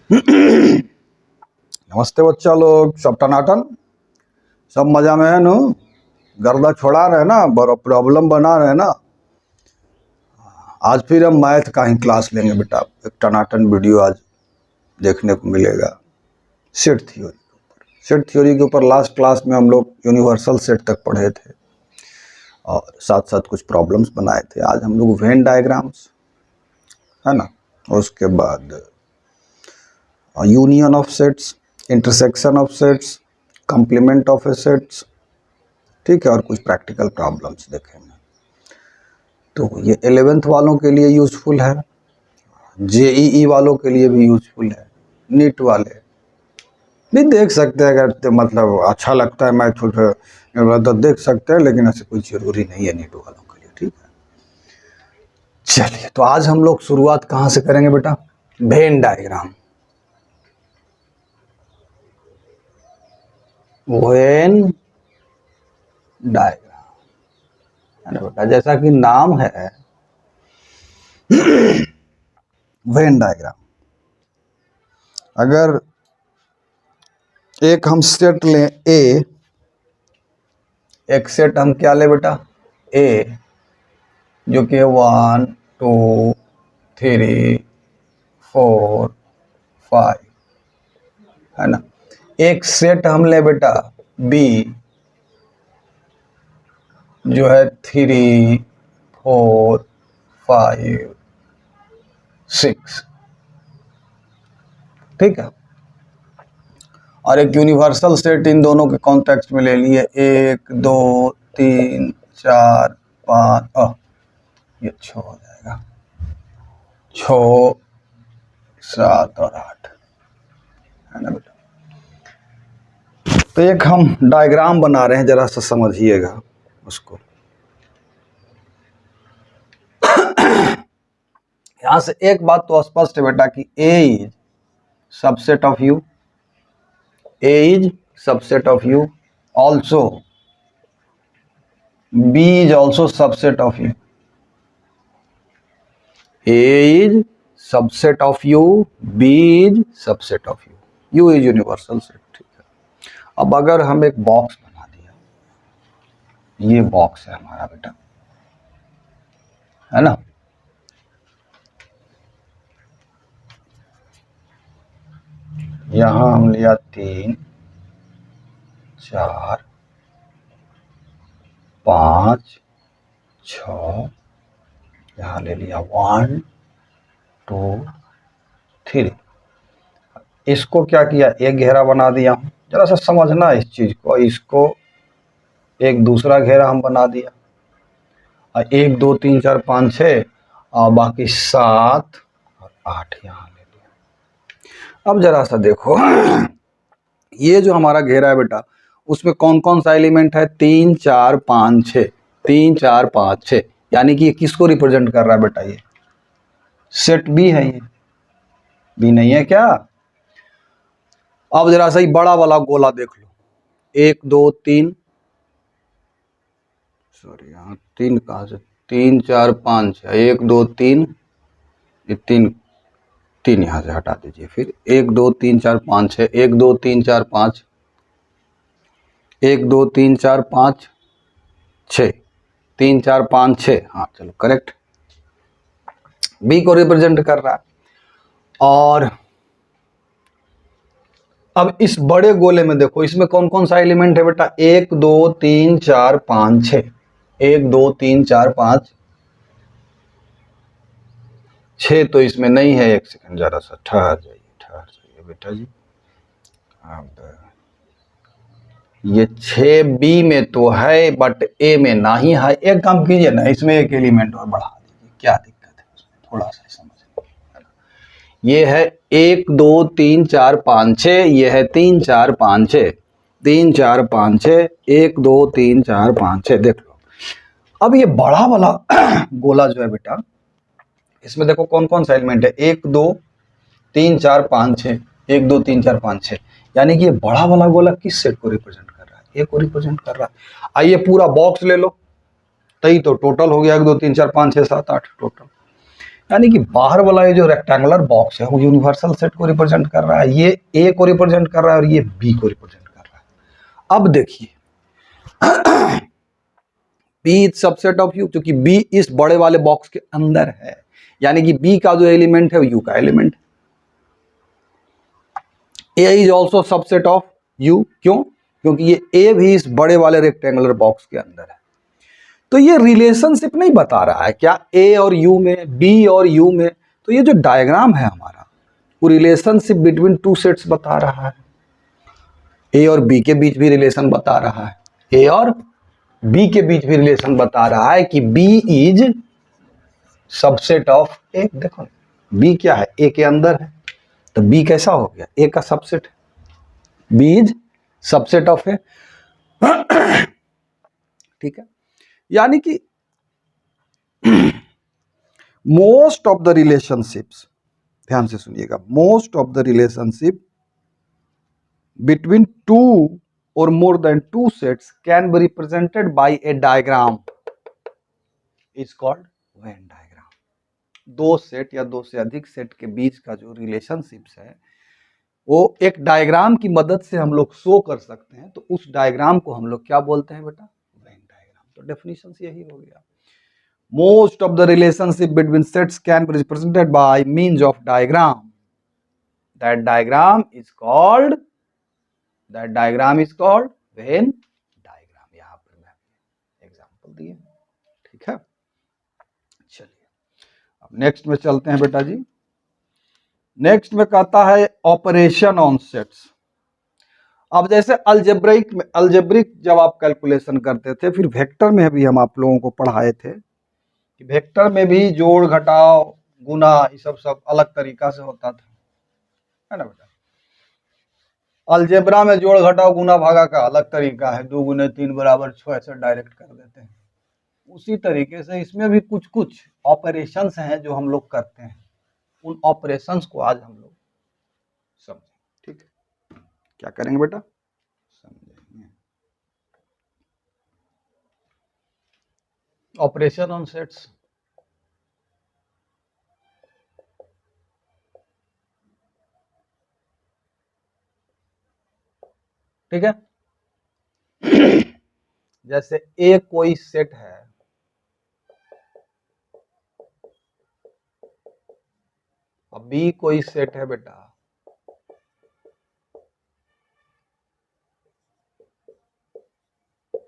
नमस्ते बच्चा लोग, सब टनाटन, सब मजा में है नु। गर्दा छोड़ा रहे ना, बड़ा प्रॉब्लम बना रहे ना। आज फिर हम मैथ का ही क्लास लेंगे बेटा। एक टनाटन वीडियो आज देखने को मिलेगा सेट थ्योरी के ऊपर। सेट थ्योरी के ऊपर लास्ट क्लास में हम लोग यूनिवर्सल सेट तक पढ़े थे और साथ साथ कुछ प्रॉब्लम्स बनाए थे। आज हम लोग वेन डायग्राम्स, है ना, उसके बाद union of sets, intersection of sets, complement of A sets, ठीक है, और कुछ प्रैक्टिकल प्रॉब्लम्स देखेंगे। तो ये 11th वालों के लिए यूज़फुल है, जेईई वालों के लिए भी यूज़फुल है, नीट वाले भी देख सकते हैं। अगर तो मतलब अच्छा लगता है मैथ तो देख सकते हैं, लेकिन ऐसे कोई ज़रूरी नहीं है नीट वालों के लिए, ठीक है। चलिए, तो आज हम लोग शुरुआत कहाँ से करेंगे बेटा? Venn diagram. वेन डायग्राम है ना बेटा, जैसा कि नाम है वेन डायग्राम। अगर एक हम सेट लें ए, एक सेट हम क्या ले बेटा? ए, जो कि 1 2 3 4 5 है ना। एक सेट हम ले बेटा बी, जो है 3 4 5 6, ठीक है। और एक यूनिवर्सल सेट इन दोनों के कॉन्टेक्स्ट में ले लिए, 1 2 3 4 5, ये 6 हो जाएगा, 6 7 और 8, है ना बेटा। तो एक हम डायग्राम बना रहे हैं, जरा सा समझिएगा उसको। यहां से एक बात तो स्पष्ट है बेटा कि A is subset of U, A is subset of U, also B is also subset of U. A is subset of U, B is subset of U, U is universal set, ठीक है। अब अगर हम एक box बना दिया, ये box है हमारा बेटा, है ना। यहां हम लिया 3 4 5 6, यहां ले लिया 1 2 3। इसको क्या किया? एक घेरा बना दिया। जरा सा समझना इस चीज को। इसको एक दूसरा घेरा हम बना दिया, और 1 2 3 4 5 6 और बाकी 7 और 8 यहाँ ले लिया। अब जरा सा देखो, ये जो हमारा घेरा है बेटा, उसमें कौन कौन सा एलिमेंट है? 3 4 5 6, 3 4 5 6, यानी कि ये किसको रिप्रेजेंट कर रहा है बेटा? ये सेट बी है। ये बी नहीं है क्या? अब जरा सा बड़ा वाला गोला देख लो, 1 2 3, सॉरी यहाँ 3 कहाँ से, 3 4 5 6, 1 2 3, ये 3 3 यहाँ से हटा दीजिए। फिर 1 2 3 4 5 6, 1 2 3 4 5, 1 2 3 4 5 6, 3 4 5 6, हाँ चलो करेक्ट, बी को रिप्रेजेंट कर रहा है। और अब इस बड़े गोले में देखो, इसमें कौन कौन सा एलिमेंट है बेटा? 1 2 3 4 5 6, 1 2 3 4 5 6 तो इसमें नहीं है। एक सेकंड, जरा सा ठहर जाइए बेटा जी। अब ये 6 बी में तो है, बट ए में नहीं है। एक काम कीजिए ना, इसमें एक एलिमेंट और बढ़ा दीजिए, क्या दिक्कत है उसमें? थोड़ा सा समझ, ये है 1 2 3 4 5 6, ये है 3 4 5 6, 3 4 5 6, 1 2 3 4 5 6, देख लो। अब ये बड़ा वाला गोला जो है बेटा, इसमें देखो कौन कौन सा एलिमेंट है? 1 2 3 4 5 6, 1 2 3 4 5 6, यानी कि ये बड़ा वाला गोला किस सेट को रिप्रेजेंट कर रहा है? ए को रिप्रेजेंट कर रहा है। आइए पूरा बॉक्स ले लो, तई तो टोटल हो गया 1 2 3 4 5 6 7 8 टोटल। यानी कि बाहर वाला ये जो रेक्टेंगुलर बॉक्स है वो यूनिवर्सल सेट को रिप्रेजेंट कर रहा है, ये ए को रिप्रेजेंट कर रहा है और ये बी को रिप्रेजेंट कर रहा है। अब देखिए B is subset of U, क्योंकि बी इस बड़े वाले बॉक्स के अंदर है, यानी कि बी का जो एलिमेंट है वो यू का element. A is also subset of you, क्यों? क्योंकि ये ए भी इस बड़े वाले रेक्टेंगुलर बॉक्स के अंदर है। तो ये रिलेशनशिप नहीं बता रहा है क्या ए और यू में, बी और यू में? तो ये जो डायग्राम है हमारा वो रिलेशनशिप बिटवीन टू सेट्स बता रहा है। ए और बी के बीच भी रिलेशन बता रहा है, ए और बी के बीच भी रिलेशन बता रहा है कि बी इज सबसेट ऑफ ए। देखो बी क्या है, ए के अंदर है, तो बी कैसा हो गया, ए का सबसेट है। बी इज सबसेट ऑफ ए, ठीक है। यानी कि मोस्ट ऑफ द रिलेशनशिप्स, ध्यान से सुनिएगा, most of the relationship between two और more than two sets can be represented by a diagram is called Venn diagram. दो सेट या दो से अधिक सेट के बीच का जो रिलेशनशिप्स है वो एक डायग्राम की मदद से हम लोग शो कर सकते हैं, तो उस डायग्राम को हम लोग क्या बोलते हैं बेटा, वेन डायग्राम। तो डेफिनेशन यही हो गया, most of the relationship between sets can be represented by means of diagram. That diagram is called Venn diagram। यहाँ पर मैं एग्जांपल दिए, ठीक है। चलिए अब नेक्स्ट में चलते हैं बेटा जी। नेक्स्ट में कहता है ऑपरेशन ऑन सेट्स। अब जैसे अल्जेब्रिक जब आप कैलकुलेशन करते थे, फिर वेक्टर में भी हम आप लोगों को पढ़ाए थे कि वेक्टर में भी जोड़ घटाव गुना ये सब अलग तरीका से होता था, है ना बेटा। अलजेब्रा में जोड़ घटाव गुना भागा का अलग तरीका है, 2 गुने 3 बराबर 6 ऐसे डायरेक्ट कर देते हैं। उसी तरीके से इसमें भी कुछ कुछ ऑपरेशंस हैं जो हम लोग करते हैं, उन ऑपरेशंस को आज हम लोग समझें, ठीक है। क्या करेंगे बेटा, समझेंगे ऑपरेशन ऑन सेट्स। ठीक है, जैसे ए कोई सेट है, और बी कोई सेट है बेटा,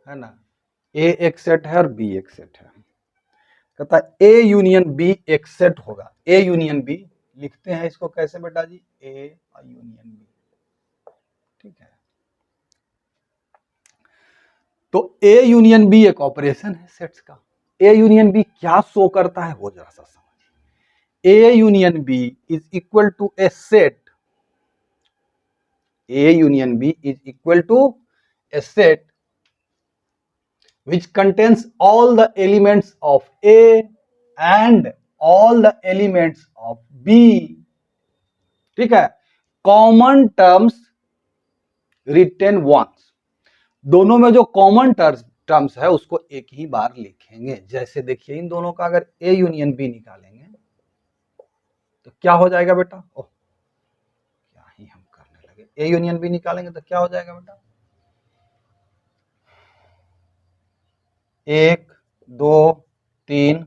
है ना। ए एक सेट है और बी एक सेट है। कहता है ए यूनियन बी एक सेट होगा। ए यूनियन बी लिखते हैं इसको कैसे बेटा जी, ए यूनियन बी, ठीक है। तो ए यूनियन बी एक ऑपरेशन है सेट्स का। ए यूनियन बी क्या शो करता है वो जरा सा समझिए। A union B is equal to a set, A union B is equal to a set which contains all the elements of A and all the elements of B, ठीक है। Common terms retain once, दोनों में जो common terms है उसको एक ही बार लिखेंगे। जैसे देखिए इन दोनों का अगर ए यूनियन बी निकालेंगे तो क्या हो जाएगा बेटा, ओह क्या ही हम करने लगे, ए यूनियन बी निकालेंगे तो क्या हो जाएगा बेटा, 1 2 3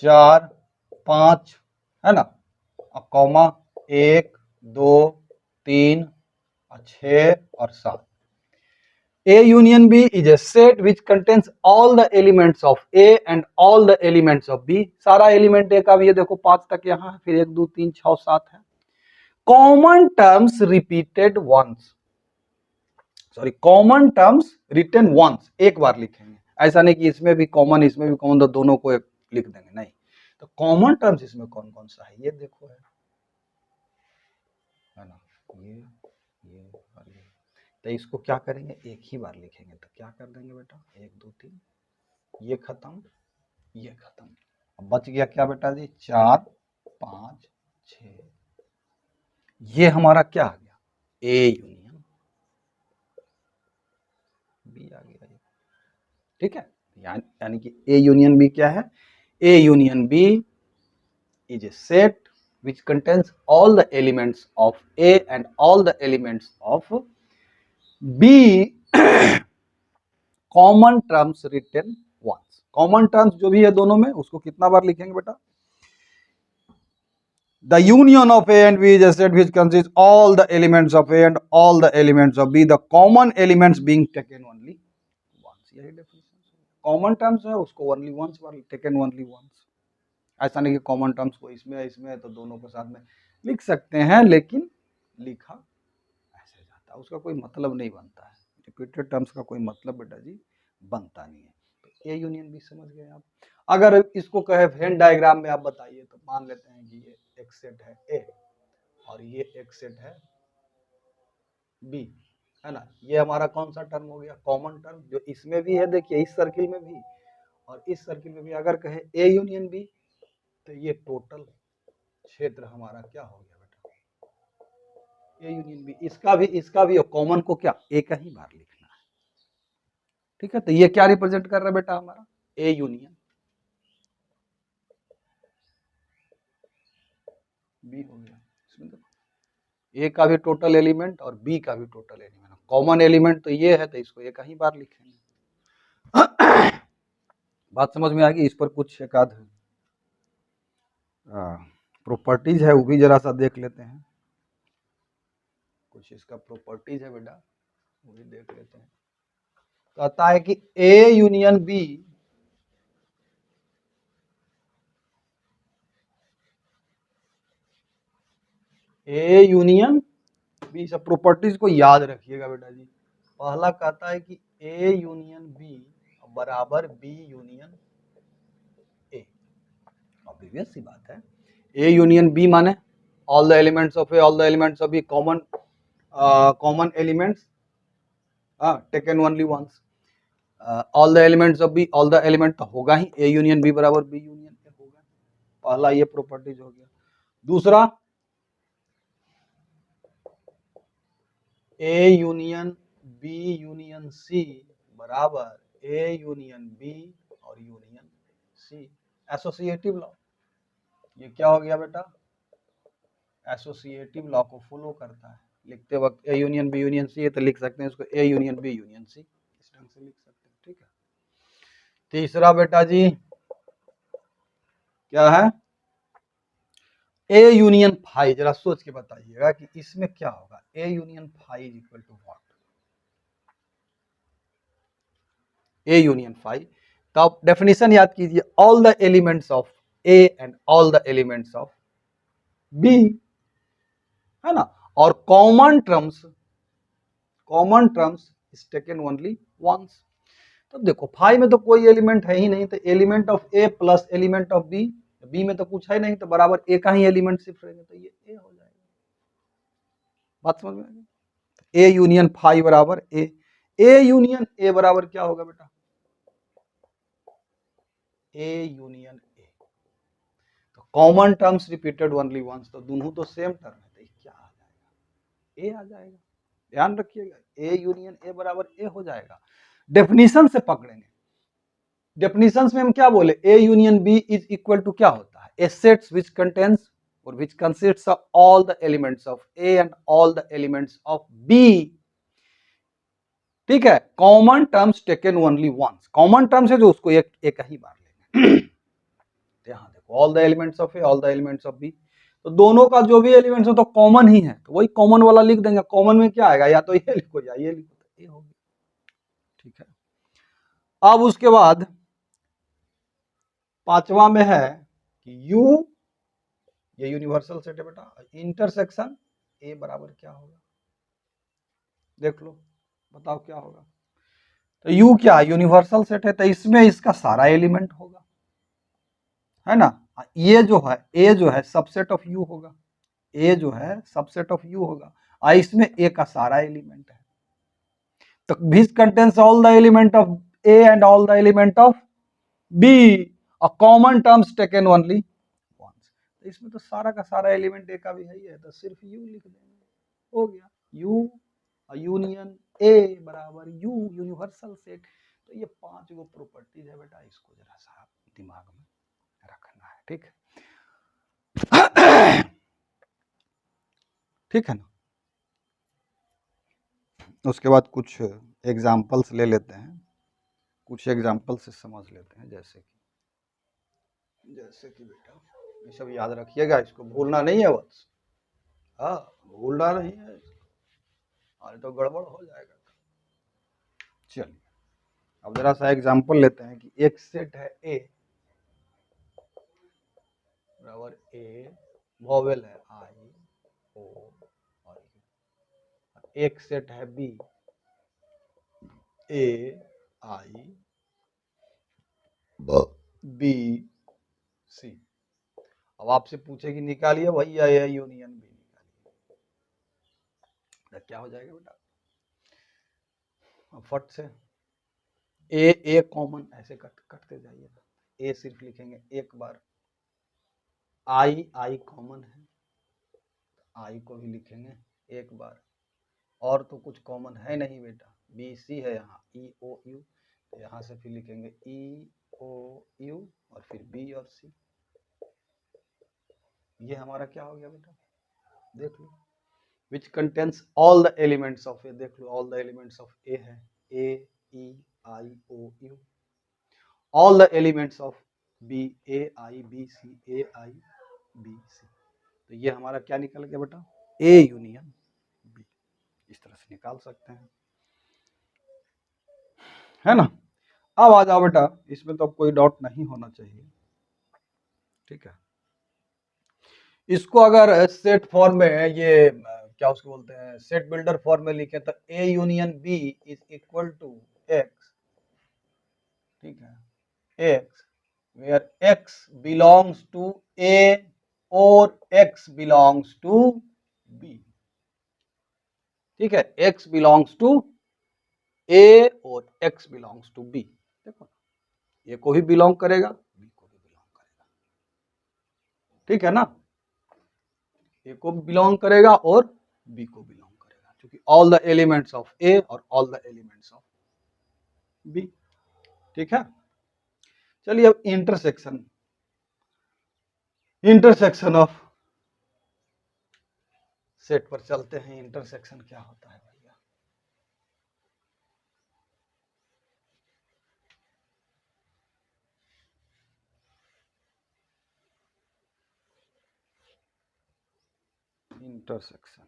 4 5, है ना, और कॉमा 1 2 3 और 6 और 7। A union B is a set which contains all the elements of A and all the elements of B। सारा एलिमेंट ए का भी है, देखो 5 तक यहाँ है, फिर 1 2 3 6 7 है। Common terms repeated once, sorry common terms written once, एक बार लिखेंगे। ऐसा नहीं कि इसमें भी कॉमन इसमें भी कॉमन, तो दोनों को लिख देंगे, नहीं। तो कॉमन टर्म्स इसमें कौन कौन सा है ये देखो, है ना, ये और ये। तो इसको क्या करेंगे, एक ही बार लिखेंगे। तो क्या कर देंगे बेटा, 1 2 3, ये खत्म ये खत्म, अब बच गया क्या बेटा जी, 4 5 6। ये हमारा क्या आ गया, ए यूनियन बी आ गया, ठीक है। यानी कि ए यूनियन बी क्या है, A union B is a set which contains all the elements of A and all the elements of B, common terms written once. Common terms जो भी है दोनों में, उसको कितना बार लिखेंगे बेटा? The union of A and B is a set which consists all the elements of A and all the elements of B, the common elements being taken only once। यही डेफिनेशन। कॉमन टर्म्स है उसको only once बार taken only once. ऐसा नहीं कि common terms को इसमें है तो दोनों को साथ में लिख सकते हैं, लेकिन लिखा ऐसे जाता है, उसका कोई मतलब नहीं बनता है। रिपीटेड टर्म्स का कोई मतलब बेटा जी बनता नहीं है। तो ए यूनियन बी समझ गए आप। अगर इसको कहे वेन डायग्राम में आप बताइए, तो मान लेते हैं कि ये एक सेट है ए और ये एक सेट है बी, है ना। ये हमारा कौन सा टर्म हो गया? कॉमन टर्म, जो इसमें भी है, देखिए इस सर्किल में भी और इस सर्किल में भी। अगर कहे ए यूनियन बी, तो ये टोटल क्षेत्र हमारा क्या हो गया बेटा? A union B. इसका भी कॉमन को क्या एक ही बार लिखना है, ठीक है। तो ये क्या रिप्रेजेंट कर रहा है बेटा? हमारा ए यूनियन बी हो गया। इसमें देखो ए का भी टोटल एलिमेंट और बी का भी टोटल एलिमेंट, कॉमन एलिमेंट तो ये है, तो इसको एक ही बार लिखेंगे। बात समझ में आ गई? इस पर कुछ एक आध प्रॉपर्टीज है, वो भी जरा सा देख लेते हैं। कुछ इसका प्रॉपर्टीज है बेटा, वो भी देख लेते हैं। कहता है कि A union B A union B, सब प्रॉपर्टीज को याद रखिएगा बेटा जी। पहला कहता है कि ए यूनियन बी बराबर बी यूनियन ए। ऑब्वियस सी बात है, ए यूनियन बी माने all the elements of A, all the elements of B, common elements taken only once. All the elements of B, all the element तो होगा ही, A union B बराबर B union A होगा। पहला ये properties हो गया। दूसरा, A union B union C बराबर ए यूनियन बी और यूनियन सी। एसोसिएटिव लॉ, ये क्या हो गया बेटा? एसोसिएटिव लॉ को फॉलो करता है। लिखते वक्त A union B union C है, तो लिख सकते हैं इसको A union B union C, इस ढंग से लिख सकते हैं, ठीक है। तीसरा बेटा जी क्या है? A union phi. जरा सोच के बताइएगा कि इसमें क्या होगा। A union phi is equal to what? A union phi, तो आप डेफिनेशन याद कीजिए, all the elements of A and all the elements of B, है ना। और common terms is taken only once. तो देखो फाई में तो कोई एलिमेंट है ही नहीं, तो element of A plus element of B, B में तो कुछ है नहीं, तो बराबर ए का ही एलिमेंट शिफ्ट रहेंगे, तो ये ए हो जाएगा। बात समझ में आ गई? ए यूनियन फाई बराबर ए, ए यूनियन ए बराबर क्या होगा बेटा? A union A. तो common terms repeated only once, तो दोनों तो सेम टर्म है, तो क्या आ जाएगा? ए आ जाएगा। ध्यान रखिएगा, ए यूनियन ए बराबर ए हो जाएगा। डेफिनेशन से पकड़ेंगे। डेफिनेशंस में हम क्या बोले? A union B is equal to क्या होता है? ए सेट्स व्हिच कंटेन्स और which consists of all the elements of A and all the elements of B, ठीक है। Common terms taken only once, common terms है जो उसको एक ही बार लेंगे। यहां देखो all the elements of A, all the elements of B, तो दोनों का जो भी एलिमेंट्स हो तो कॉमन ही है, तो वही कॉमन वाला लिख देंगे। कॉमन में क्या आएगा? या तो ये लिखो या ये लिखो, तो ये हो गया, ठीक है। अब उसके बाद पांचवा में है कि यू, ये यूनिवर्सल सेट है बेटा, इंटरसेक्शन ए बराबर क्या होगा? देख लो, बताओ क्या होगा। तो यू क्या यूनिवर्सल सेट है, तो इसमें इसका सारा एलिमेंट होगा, है ना। ये जो है ए जो है सबसेट ऑफ यू होगा, ए जो है सबसेट ऑफ यू होगा, और इसमें ए का सारा एलिमेंट है। तो which contains all the element of A and all the element of B, और common terms taken only once. तो इसमें तो सारा का सारा एलिमेंट ए का भी है, तो सिर्फ यू लिख देंगे, हो गया। यू यूनियन ए बराबर यू, यूनिवर्सल सेट। तो ये 5 गो प्रॉपर्टीज है बेटा, इसको जरा सा दिमाग में ठीक है, ठीक है ना। उसके बाद कुछ एग्जाम्पल्स ले लेते हैं, कुछ एग्जाम्पल से समझ लेते हैं। जैसे कि बेटा ये सब याद रखिएगा, इसको भूलना नहीं है बस। हाँ, भूलना नहीं है, अरे तो गड़बड़ हो जाएगा। चलिए अब जरा सा एग्जाम्पल लेते हैं कि एक सेट है ए बराबर ए, वॉवेल है आई ओ और यू। एक सेट है बी ए आई बी सी। अब आपसे पूछे कि निकालिए भैया ए यूनियन बी, निकालिए तो क्या हो जाएगा बेटा? अब फट से ए कॉमन ऐसे कटते जाइए, ए सिर्फ लिखेंगे एक बार, आई कॉमन है, आई को भी लिखेंगे एक बार, और तो कुछ कॉमन है नहीं बेटा, बी सी है यहाँ, ई ओ यू, तो यहाँ से फिर लिखेंगे ई ओ यू और फिर बी और सी। ये हमारा क्या हो गया बेटा? देख लो, which contains all the elements of A. देख लो all the elements of A है A E I O U, all the elements of B A I B C, A I B C. तो ये हमारा क्या निकल गया बेटा? A union B. इस तरह से निकाल सकते हैं, है ना। अब आ जाओ बेटा, इसमें तो अब कोई डाउट नहीं होना चाहिए, ठीक है। इसको अगर सेट फॉर्म में ये क्या उसको बोलते हैं, सेट बिल्डर फॉर्म में लिखे तो A union B is equal to X, ठीक है, X where x belongs to A और एक्स बिलोंग्स टू बी, ठीक है, एक्स बिलोंग्स टू ए और एक्स बिलोंग्स टू बी। देखो ए को भी बिलोंग करेगा, बी को भी बिलोंग करेगा, ठीक है ना, ए को भी बिलोंग करेगा और बी को बिलोंग करेगा, क्योंकि all the elements of A और all the elements of B, ठीक है। चलिए अब इंटरसेक्शन ऑफ सेट पर चलते हैं। इंटरसेक्शन क्या होता है भैया? Intersection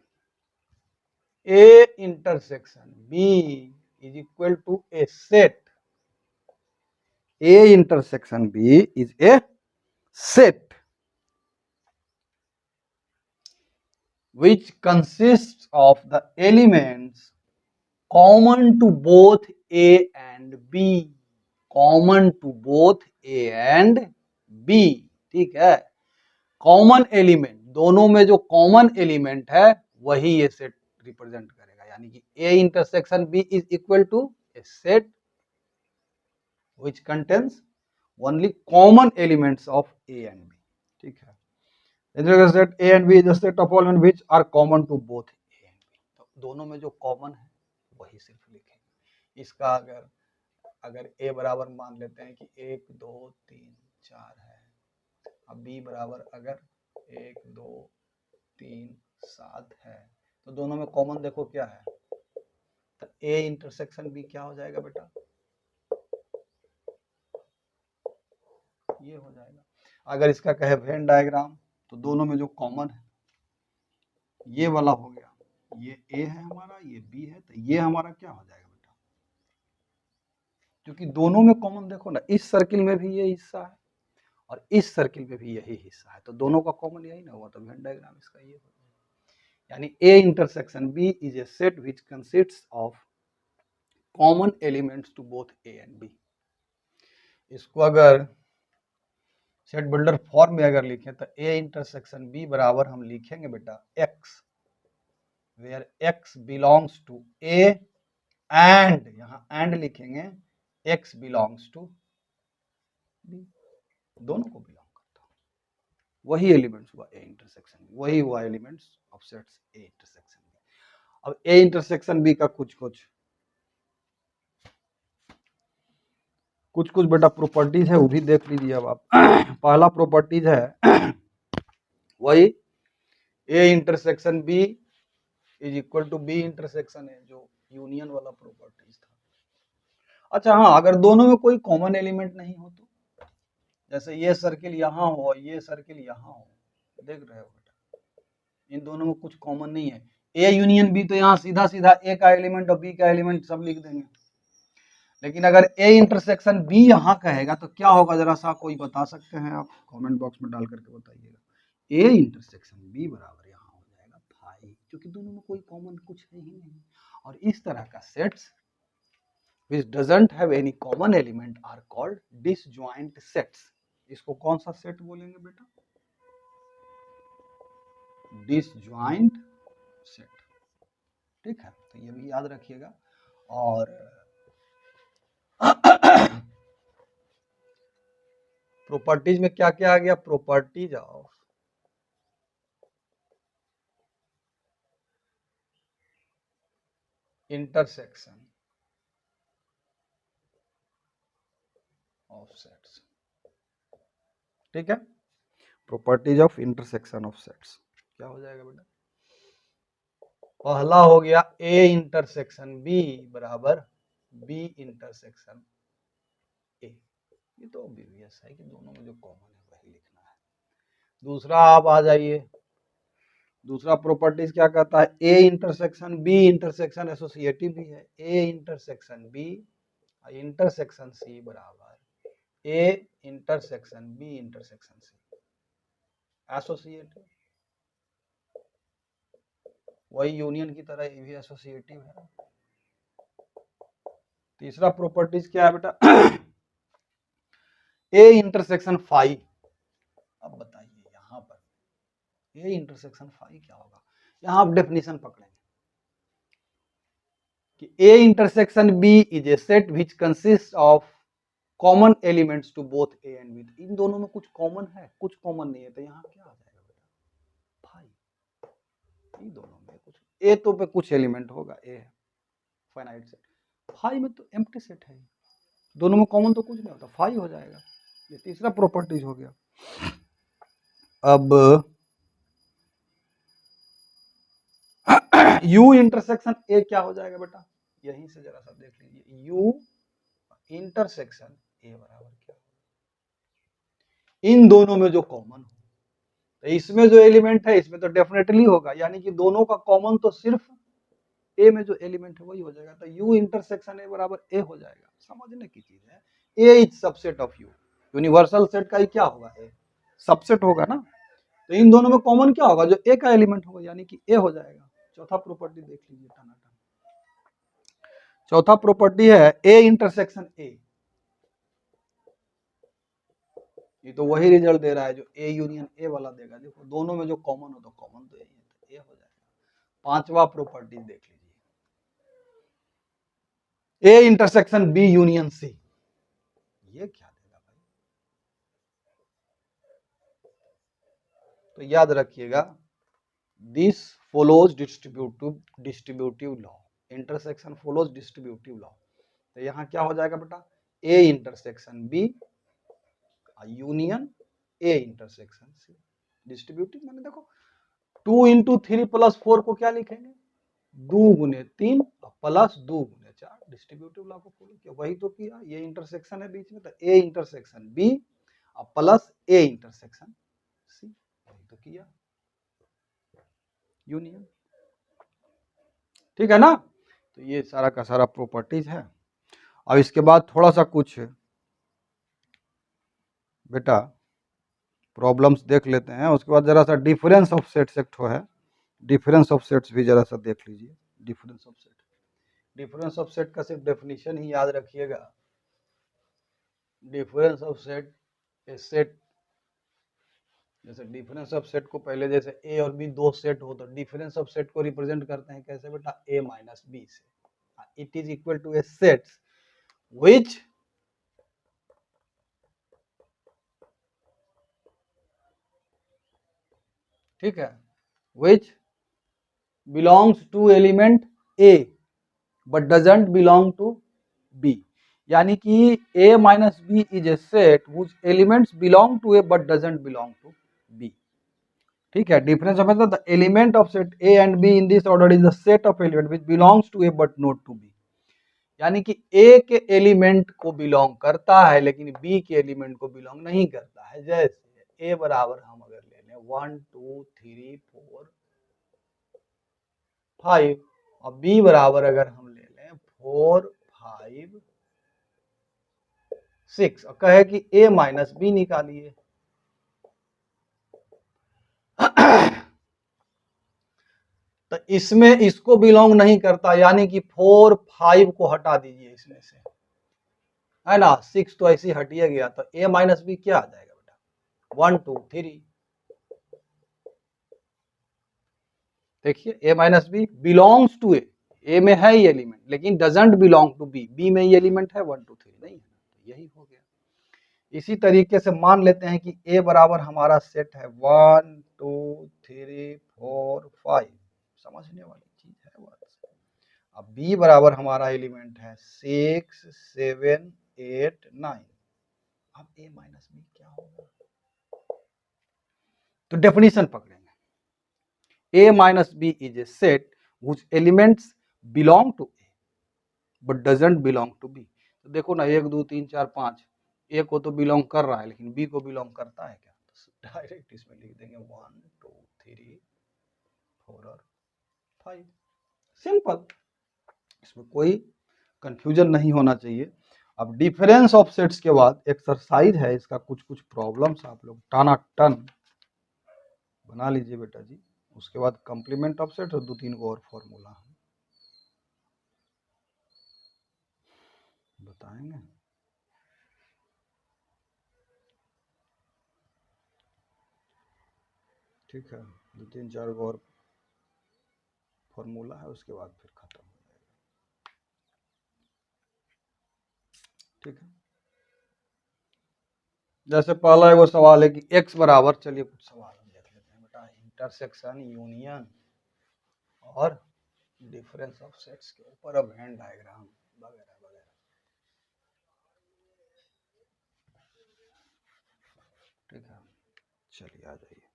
A intersection B is equal to a set, A intersection B is a set which consists of the elements common to both A and B, common to both A and B, ठीक है। Common element, दोनों में जो common element है वही ये set represent करेगा, यानी कि A intersection B is equal to a set which contains only common elements of A and B, ठीक है। Set A and B is a set of elements which are common to both A and B, तो दोनों में जो common है वही सिर्फ लिखेंगे। इसका अगर A बराबर मान लेते हैं कि 1 2 3 4 है, अब B बराबर अगर 1 2 3 7 है, तो दोनों में कॉमन देखो क्या है, तो A इंटरसेक्शन B क्या हो जाएगा बेटा? ये हो जाएगा। अगर इसका कहे वेन डायग्राम, तो दोनों में जो कॉमन है ये वाला हो गया, ये ए है हमारा, ये बी है, तो ये हमारा क्या हो जाएगा बेटा? क्योंकि दोनों में कॉमन देखो ना, इस सर्किल में भी ये हिस्सा है और इस सर्किल में भी यही हिस्सा है, तो दोनों का कॉमन यही ना हुआ, तो वेन डायग्राम इसका ये हो जाएगा। यानी A intersection B is a set which consists of common elements to both A and B. इसको अगर सेट बिल्डर फॉर्म में अगर लिखें तो ए इंटरसेक्शन बी बराबर हम लिखेंगे बेटा x where x belongs to A and, यहां एंड लिखेंगे, एक्स बिलोंग्स टू बी, दोनों को बिलोंग करता हूं, वही एलिमेंट्स हुआ ए इंटरसेक्शन, वही हुआ elements of sets A intersection B. अब ए इंटरसेक्शन बी का कुछ कुछ कुछ बेटा प्रॉपर्टीज है वो भी देख लीजिए अब आप। पहला प्रॉपर्टीज है वही A intersection B is equal to B intersection है, जो यूनियन वाला प्रॉपर्टीज था। अच्छा हाँ, अगर दोनों में कोई कॉमन एलिमेंट नहीं हो तो, जैसे ये सर्किल यहाँ हो ये सर्किल यहाँ हो, देख रहे हो बेटा इन दोनों में कुछ कॉमन नहीं है। ए यूनियन बी तो यहाँ सीधा सीधा ए का एलिमेंट और बी का एलिमेंट सब लिख देंगे, लेकिन अगर ए इंटरसेक्शन बी यहाँ कहेगा तो क्या होगा, जरा सा कोई बता सकते हैं आप, कमेंट बॉक्स में डाल करके बताइएगा। ए इंटरसेक्शन बी बराबर यहाँ हो जाएगा फाई, क्योंकि दोनों में कोई कॉमन कुछ है ही नहीं। और इस तरह का sets which doesn't have any common element are called disjoint sets। इसको कौन सा सेट बोलेंगे बेटा, डिसजॉइंट सेट। ठीक है, तो ये भी याद रखिएगा। और प्रॉपर्टीज में क्या क्या आ गया, properties of intersection of sets. ठीक है, properties of intersection of sets क्या हो जाएगा बेटा, पहला हो गया ए इंटरसेक्शन बी बराबर बी इंटरसेक्शन ए, ये तो ऑब्वियस है कि दोनों में जो कॉमन है वही लिखना है। दूसरा आप आ जाइए, दूसरा प्रॉपर्टीज क्या कहता है, A intersection B intersection associative भी है, A intersection B intersection C बराबर A intersection B intersection C associative, वही यूनियन की तरह ये भी एसोसिएटिव है। तीसरा प्रॉपर्टीज क्या है बेटा, ए इंटरसेक्शन फाई। अब बताइए यहाँ पर ए इंटरसेक्शन फाई क्या होगा, यहाँ आप डेफिनेशन पकड़ेंगे कि A intersection B is a set which consist of common elements to both A and B. इन दोनों में कुछ कॉमन है, कुछ कॉमन नहीं है, तो यहाँ क्या आ जाएगा बेटा फाई। इन दोनों में कुछ, ए तो पे कुछ एलिमेंट होगा, ए है फाइनाइट सेट, फाई में तो एम्प्टी सेट है, दोनों में कॉमन तो कुछ नहीं होता, फाई हो जाएगा। ये तीसरा प्रॉपर्टीज हो गया। अब यू इंटरसेक्शन ए क्या हो जाएगा बेटा, यहीं से जरा सा देख लीजिए, यू इंटरसेक्शन ए बराबर क्या, इन दोनों में जो कॉमन हो, तो इसमें जो एलिमेंट है इसमें तो डेफिनेटली होगा, यानी कि दोनों का कॉमन तो सिर्फ ए में जो एलिमेंट है वही हो जाएगा, तो यू इंटरसेक्शन ए बराबर ए हो जाएगा। समझने की चीज है, A is subset of U, universal set का ही क्या होगा, ए सबसेट होगा ना, तो इन दोनों में कॉमन क्या होगा, जो ए का एलिमेंट होगा, यानी कि ए हो जाएगा। चौथा प्रॉपर्टी देख लीजिए टनाटन, चौथा प्रॉपर्टी है ए इंटरसेक्शन ए, ये तो वही रिजल्ट दे रहा है जो ए यूनियन ए वाला देगा, देखो दोनों में जो कॉमन हो तो कॉमन तो यही है, तो ए हो जाएगा। पांचवा प्रॉपर्टी देख लीजिए, A intersection B union C, ये क्या देगा भाई, तो याद रखिएगा this follows distributive law, intersection follows distributive law, तो यहाँ क्या हो जाएगा बेटा, A intersection B union A intersection C, distributive माने देखो 2 इंटू 3 प्लस 4 को क्या लिखेंगे, 2 गुने 3 प्लस 2 गुने 4, डिस्ट्रीब्यूटिव लॉ को फॉलो किया, वही तो किया, ये इंटरसेक्शन है बीच में, तो A intersection B plus A intersection C, वही तो किया यूनियन। ठीक है ना, तो ये सारा का सारा प्रॉपर्टीज है। अब इसके बाद थोड़ा सा कुछ बेटा प्रॉब्लम्स देख लेते हैं, उसके बाद जरा सा डिफरेंस ऑफ सेट्स एक ठो है, डिफरेंस ऑफ सेट्स भी जरा सा देख लीजिए। Difference of set, difference of set का सिर्फ डेफिनेशन ही याद रखिएगा, difference of set A set, जैसे डिफरेंस ऑफ सेट को पहले जैसे ए और बी दो सेट हो तो डिफरेंस ऑफ सेट को रिप्रेजेंट करते हैं कैसे बेटा, ए माइनस बी से, it is equal to a set which ठीक है, which belongs to element A but doesn't belong to B, यानी कि a minus B is a set which elements belong to A but doesn't belong to B. ठीक है, difference समझ the element of set A and B in this order is the set of element which belongs to A but not to B. यानी कि ए के element को belong करता है लेकिन बी के एलिमेंट को बिलोंग नहीं करता है। जैसे ए बराबर हम अगर ले लें 1 2 3 4 5 और बी बराबर अगर हम ले लें 4 5 6 और कहे कि ए माइनस बी निकालिए तो इसमें इसको बिलोंग नहीं करता, यानी कि 4 5 को हटा दीजिए इसमें से, है ना, 6 तो ऐसे हटिए गया तो a माइनस बी क्या आ जाएगा बेटा 1 2 3। देखिए a minus B belongs to A में है ये एलिमेंट लेकिन डजंट बिलोंग टू बी में ये एलिमेंट है 1 2 3 नहीं है, तो यही हो गया। इसी तरीके से मान लेते हैं कि a बराबर हमारा सेट है 1 2 3 4 5, समझने वाली चीज है बात। अब b बराबर हमारा एलिमेंट है 6 7 8 9। अब a माइनस बी क्या होगा, तो डेफिनेशन पकड़ेंगे। a minus B is a set which elements belong to A but doesn't belong to B. तो देखो ना 1 2 3 4 5 ए को तो बिलोंग कर रहा है लेकिन बी को बिलोंग करता है क्या, तो डायरेक्ट इसमें लिख देंगे 1 2 3 4 और 5। सिंपल, इसमें कोई कंफ्यूजन नहीं होना चाहिए। अब डिफरेंस ऑफ सेट्स के बाद एक्सरसाइज है, इसका कुछ कुछ प्रॉब्लम्स आप लोग टनाटन बना लीजिए बेटा जी। उसके बाद कंप्लीमेंट ऑफ सेट और 2 3 को और फॉर्मूला बताएंगे। ठीक है, 2 3 4 को और फॉर्मूला है, उसके बाद फिर खत्म हो जाएगा। ठीक है, जैसे पहला एगो सवाल है कि x बराबर, चलिए कुछ सवाल हम देख लेते हैं बेटा, इंटरसेक्शन यूनियन और डिफरेंस ऑफ सेट्स के ऊपर अब वेन डायग्राम वगैरह वगैरह। ठीक है, चलिए आ जाइए।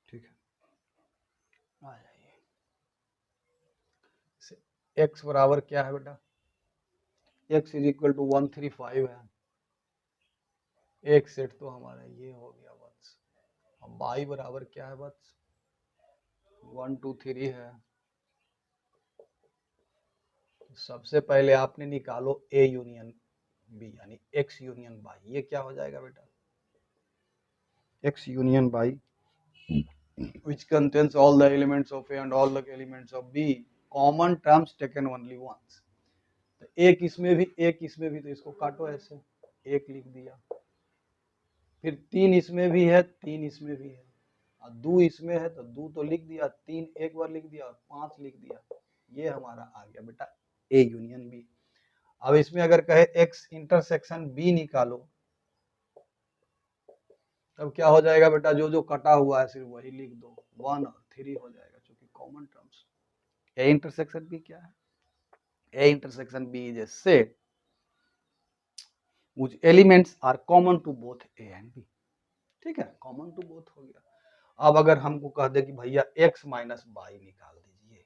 ठीक है, आ जाइए। x बराबर क्या है बेटा, x इज इक्वल टू 135 है, एक सेट तो हमारा ये हो गया बस। अब y बराबर क्या है बस 1 2 3 है। सबसे पहले आपने निकालो a यूनियन b यानी x यूनियन y, ये क्या हो जाएगा बेटा x union y which contains all the elements of a and all the elements of b, common terms taken only once। तो एक इसमें भी तो इसको काटो ऐसे, एक लिख दिया, फिर 3 इसमें भी है 3 इसमें भी है और 2 इसमें है तो 2 तो लिख दिया, 3 एक बार लिख दिया और 5 लिख दिया। ये हमारा आ गया बेटा ए यूनियन बी। अब इसमें अगर कहे x इंटरसेक्शन बी निकालो तब क्या हो जाएगा बेटा, जो जो कटा हुआ है सिर्फ वही लिख दो, 1 और 3 हो जाएगा क्योंकि common terms. A intersection B क्या है, A intersection B is a set which elements are common to both A and B. ठीक है, कॉमन टू बोथ हो गया। अब अगर हमको कह दे कि भैया x माइनस बाई निकाल दीजिए,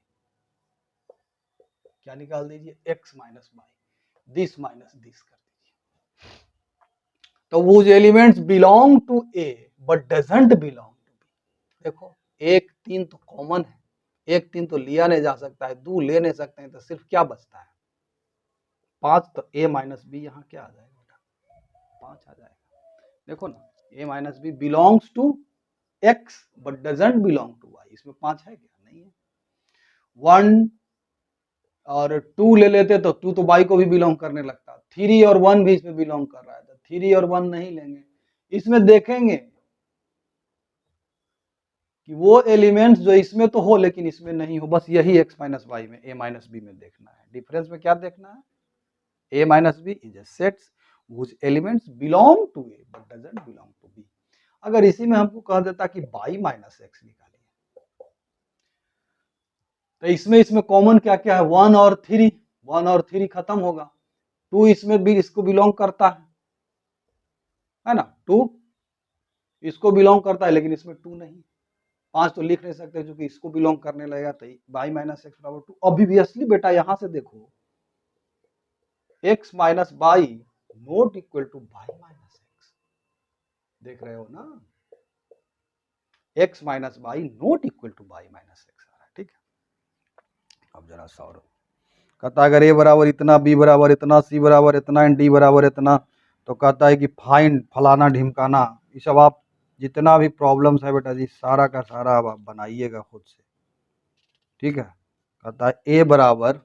क्या निकाल दीजिए, x minus y, this minus this कर दीजिए, तो वो elements belong to A but doesn't belong to B. देखो 1 3 तो कॉमन है, 1 3 तो लिया नहीं जा सकता है, 2 ले नहीं सकते हैं, तो सिर्फ क्या बचता है 5, तो a माइनस बी यहाँ क्या आ जाएगा बेटा 5 आ जाएगा। देखो ना a minus B belongs to x but doesn't belong to y, इसमें 5 है क्या, नहीं है। 1 और 2 ले लेते तो 2 तो y को भी बिलोंग करने लगता, 3 और 1 भी इसमें बिलोंग कर रहा है, तो 3 और 1 नहीं लेंगे। इसमें देखेंगे कि वो एलिमेंट्स जो इसमें तो हो लेकिन इसमें नहीं हो, बस यही x माइनस वाई में a माइनस बी में देखना है। डिफरेंस में क्या देखना है, a minus B is a sets which elements belong to a but doesn't belong to b। अगर इसी में हमको कह देता कि y माइनस एक्स निकालिए, तो इसमें इसमें कॉमन क्या क्या है, 1 और 3, 1 और 3 खत्म होगा, 2 इसमें भी इसको बिलोंग करता है ना, 2 इसको बिलोंग करता है, लेकिन इसमें 2 नहीं, 5 तो लिख नहीं सकते क्योंकि इसको बिलोंग करने लगेगा, तो y माइनस एक्स बराबर 2। ऑब्वियसली बेटा यहां से देखो x minus Y not equal to y minus X, देख रहे हो ना, x minus Y not equal to y minus X आ रहा है, ठीक है। अब जरा सॉल्व, कहता है अगर a बराबर इतना, b बराबर इतना, c बराबर इतना, d बराबर इतना, तो कहता है कि फाइंड फलाना ढिमकाना। ये सब आप जितना भी प्रॉब्लम्स है बेटा जी सारा का सारा अब आप बनाइएगा खुद से, ठीक है। कहता है a बराबर,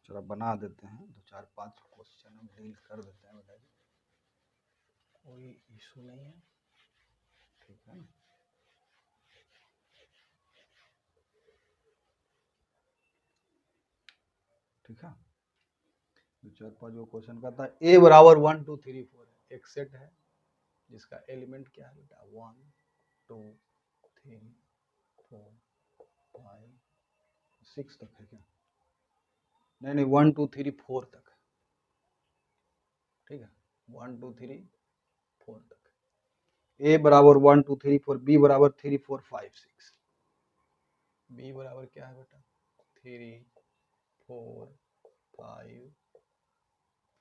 चलो बना देते हैं, 2 4 5 क्वेश्चन हम डील कर देते हैं बेटा जी, कोई इशू नहीं है, ठीक है ना। ठीक है, 2 4 5 वो क्वेश्चन कहता है a बराबर 1 2 3 4 है, एक सेट है जिसका एलिमेंट क्या है बेटा, 1 2 3 4 5 6 तक है क्या, नहीं नहीं 1 2 3 4 तक है, ठीक है, 1 2 3 4 तक, a बराबर 1 2 3 4, b बराबर 3 4 5 6, b बराबर क्या है बेटा 3 4 5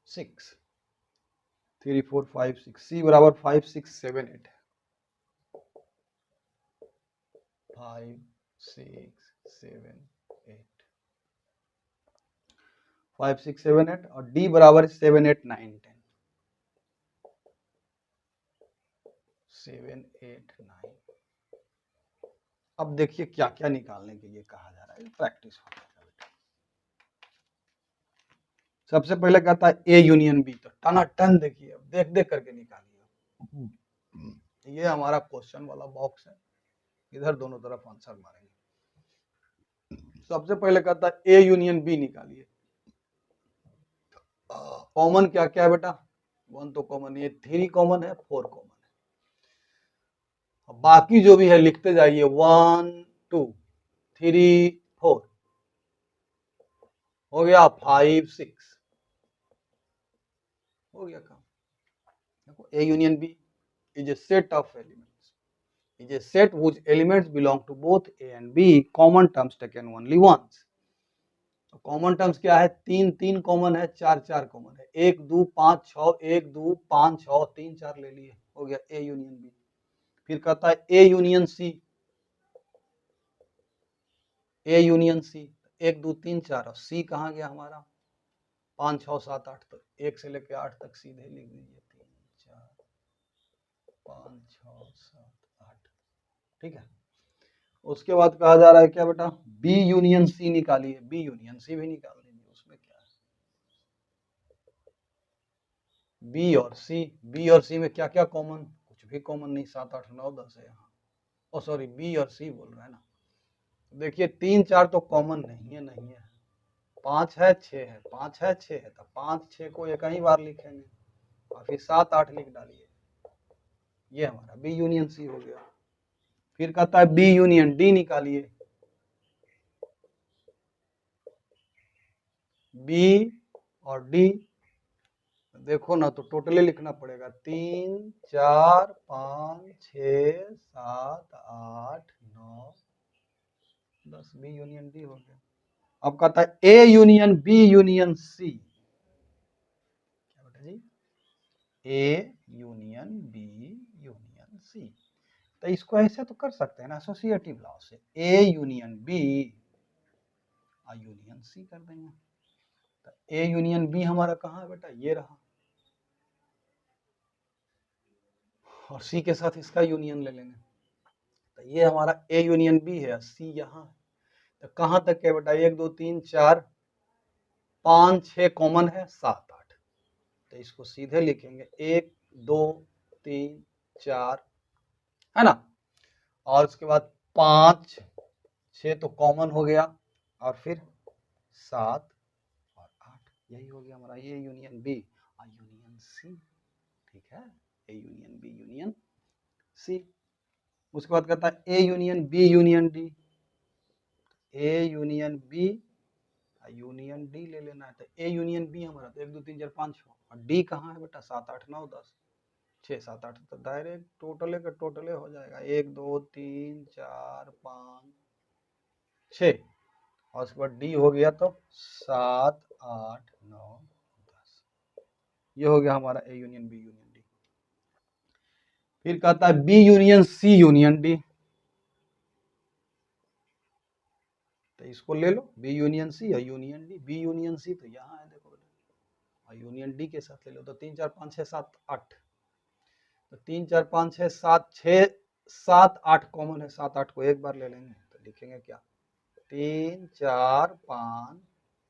6, 3 4 5 6, c बराबर 5 6 7 8 है, 5 6 7 8, 5 6 7 8, और d बराबर 7 8 9 10, 7 8 9। अब देखिए क्या क्या निकालने के लिए कहा जा रहा है, प्रैक्टिस हो जाएगा बेटा। सबसे पहले कहता है ए यूनियन बी, तो टनाटन देखिए, अब देख देख करके निकालिए, ये हमारा क्वेश्चन वाला बॉक्स है, इधर दोनों तरफ आंसर मारेंगे। सबसे पहले कहता है ए यूनियन बी निकालिए, कॉमन क्या क्या है बेटा, 1 तो कॉमन, ये 3 कॉमन है, 4 कॉमन है, बाकी जो भी है लिखते जाइए, 1 2 3 4 हो गया, 5 6 हो गया काम। देखो A union B is a set of elements, is a set whose elements belong to both A and B, common terms taken only once। तो कॉमन टर्म्स क्या है, 3 3 कॉमन है, 4 4 कॉमन है, 1 2 5 6, 1 2 5 6 3 4 ले लिए, हो गया A यूनियन B। फिर कहता है A union C, A union C 1 2 3 4, और C कहाँ गया हमारा, 5 6 7 8 तक, 1 से लेकर 8 तक सीधे लिख दीजिए, 3 4 5 6 7 8, ठीक है। उसके बाद कहा जा रहा है क्या बेटा, बी यूनियन सी निकालिए, बी यूनियन सी भी निकाल लीजिए, उसमें क्या है, बी और सी, बी और सी में क्या क्या कॉमन, कुछ भी कॉमन नहीं, 7 8 9 10 है यहाँ, ओ सॉरी बी और सी बोल रहे हैं ना, देखिए 3 4 तो कॉमन नहीं है, नहीं है, 5 है 6 है, 5 है 6 है, तो 5 6 को एक ही बार लिखेंगे, और फिर 7 8 लिख डालिए, ये हमारा बी यूनियन सी हो गया। फिर कहता है बी यूनियन डी निकालिए, बी और डी देखो ना, तो टोटली लिखना पड़ेगा, 3 4 5 6 7 8 9 10, बी यूनियन डी हो गया। अब कहता है A union B union C, क्या बेटा जी, A union B union C, तो इसको ऐसे तो कर सकते हैं ना एसोसिएटिव लॉ से, ए यूनियन बी और यूनियन सी कर देंगे, तो ए यूनियन बी हमारा कहाँ है बेटा, ये रहा, और सी के साथ इसका यूनियन ले लेंगे, तो ये हमारा ए यूनियन बी है, सी यहाँ है, तो कहां तक है बेटा, 1 2 3 4 5 6 कॉमन है, 7 8, तो इसको सीधे लिखेंगे 1 2 3 4, है ना, और उसके बाद 5 6 तो कॉमन हो गया, और फिर 7 और 8, यही हो गया हमारा ए यूनियन बी और यूनियन सी, ठीक है, A union B union C. उसके बाद कहता है A union B union D, A union B union D ले लेना है। तो ए यूनियन बी हमारा तो 1 2 3 4 5 6 और डी कहाँ है बेटा 7 8 9 10 6 7 8 तो डायरेक्ट टोटले का टोटले हो जाएगा 1 2 3 4 5 6 और उसके बाद डी हो गया तो 7 8 9 10 ये हो गया हमारा A union B union D. फिर कहता है B union C union D, तो इसको ले लो बी यूनियन सी और union D. B union C तो यहाँ है देखो और यूनियन डी के साथ ले लो तो 3 4 5 6 7 8 तो 3 4 5 6 7 6 7 8 कॉमन है 7 8 को एक बार ले लेंगे तो लिखेंगे क्या 3 4 5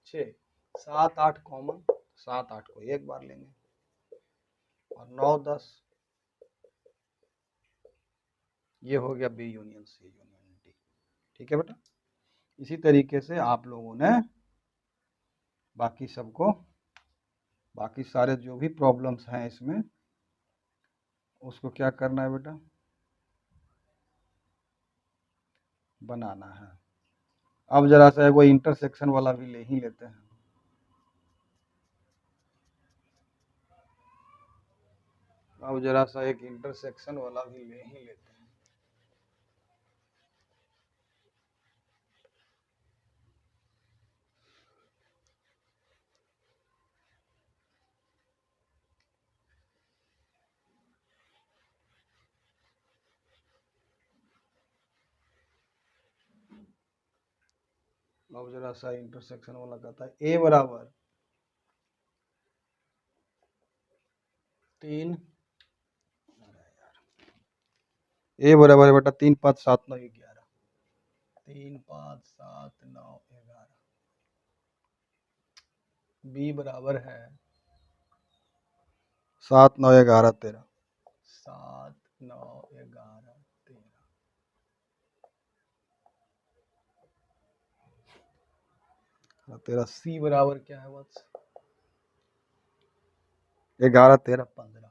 6 7 8 कॉमन 7 8 को एक बार लेंगे और 9 10 ये हो गया B union C union D. ठीक है बेटा, इसी तरीके से आप लोगों ने बाकी सबको बाकी सारे जो भी प्रॉब्लम्स हैं इसमें उसको क्या करना है बेटा बनाना है। अब जरा सा कोई इंटरसेक्शन वाला भी ले ही लेते हैं। अब जरा सा एक इंटरसेक्शन वाला भी ले ही लेते हैं। अब जरा सा इंटरसेक्शन वाला कहता है ए बराबर 3 ए बराबर है बेटा 3 5 7 9 11 3 5 7 9 11 बी बराबर है 7 9 11 13 7 9 11 13 तेरा सी बराबर क्या है वत्स 11 13 15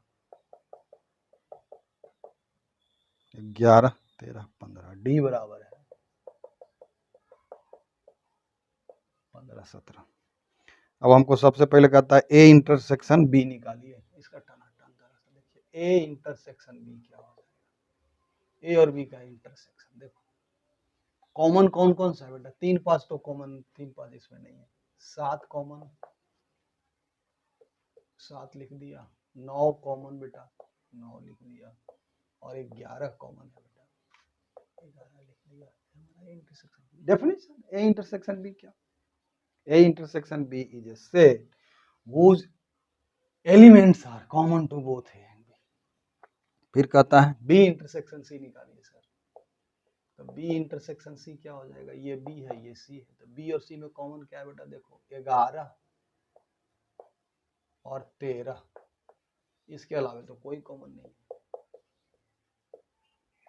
11 13 15 डी बराबर है 15 17। अब हमको सबसे पहले कहता है ए इंटरसेक्शन बी निकालिए। इसका टनाटन जरा सा देखिए ए इंटरसेक्शन बी क्या हो जाएगा ए और बी का इंटरसेक्शन। देखो कॉमन कौन कौन सा है बेटा 3 5 तो कॉमन 3 5 इसमें नहीं है 7 कॉमन 7 लिख दिया 9 कॉमन बेटा 9 लिख दिया और 11 कॉमन है बेटा 11 लिख दिया। हमारा intersection definition A intersection B क्या A intersection B is a set whose elements are common to both A and B। फिर कहता है B intersection C निकालिए सर, तो B intersection C क्या हो जाएगा ये B है ये C है तो B और C में कॉमन क्या है बेटा देखो 11 और 13 इसके अलावा तो कोई कॉमन नहीं है।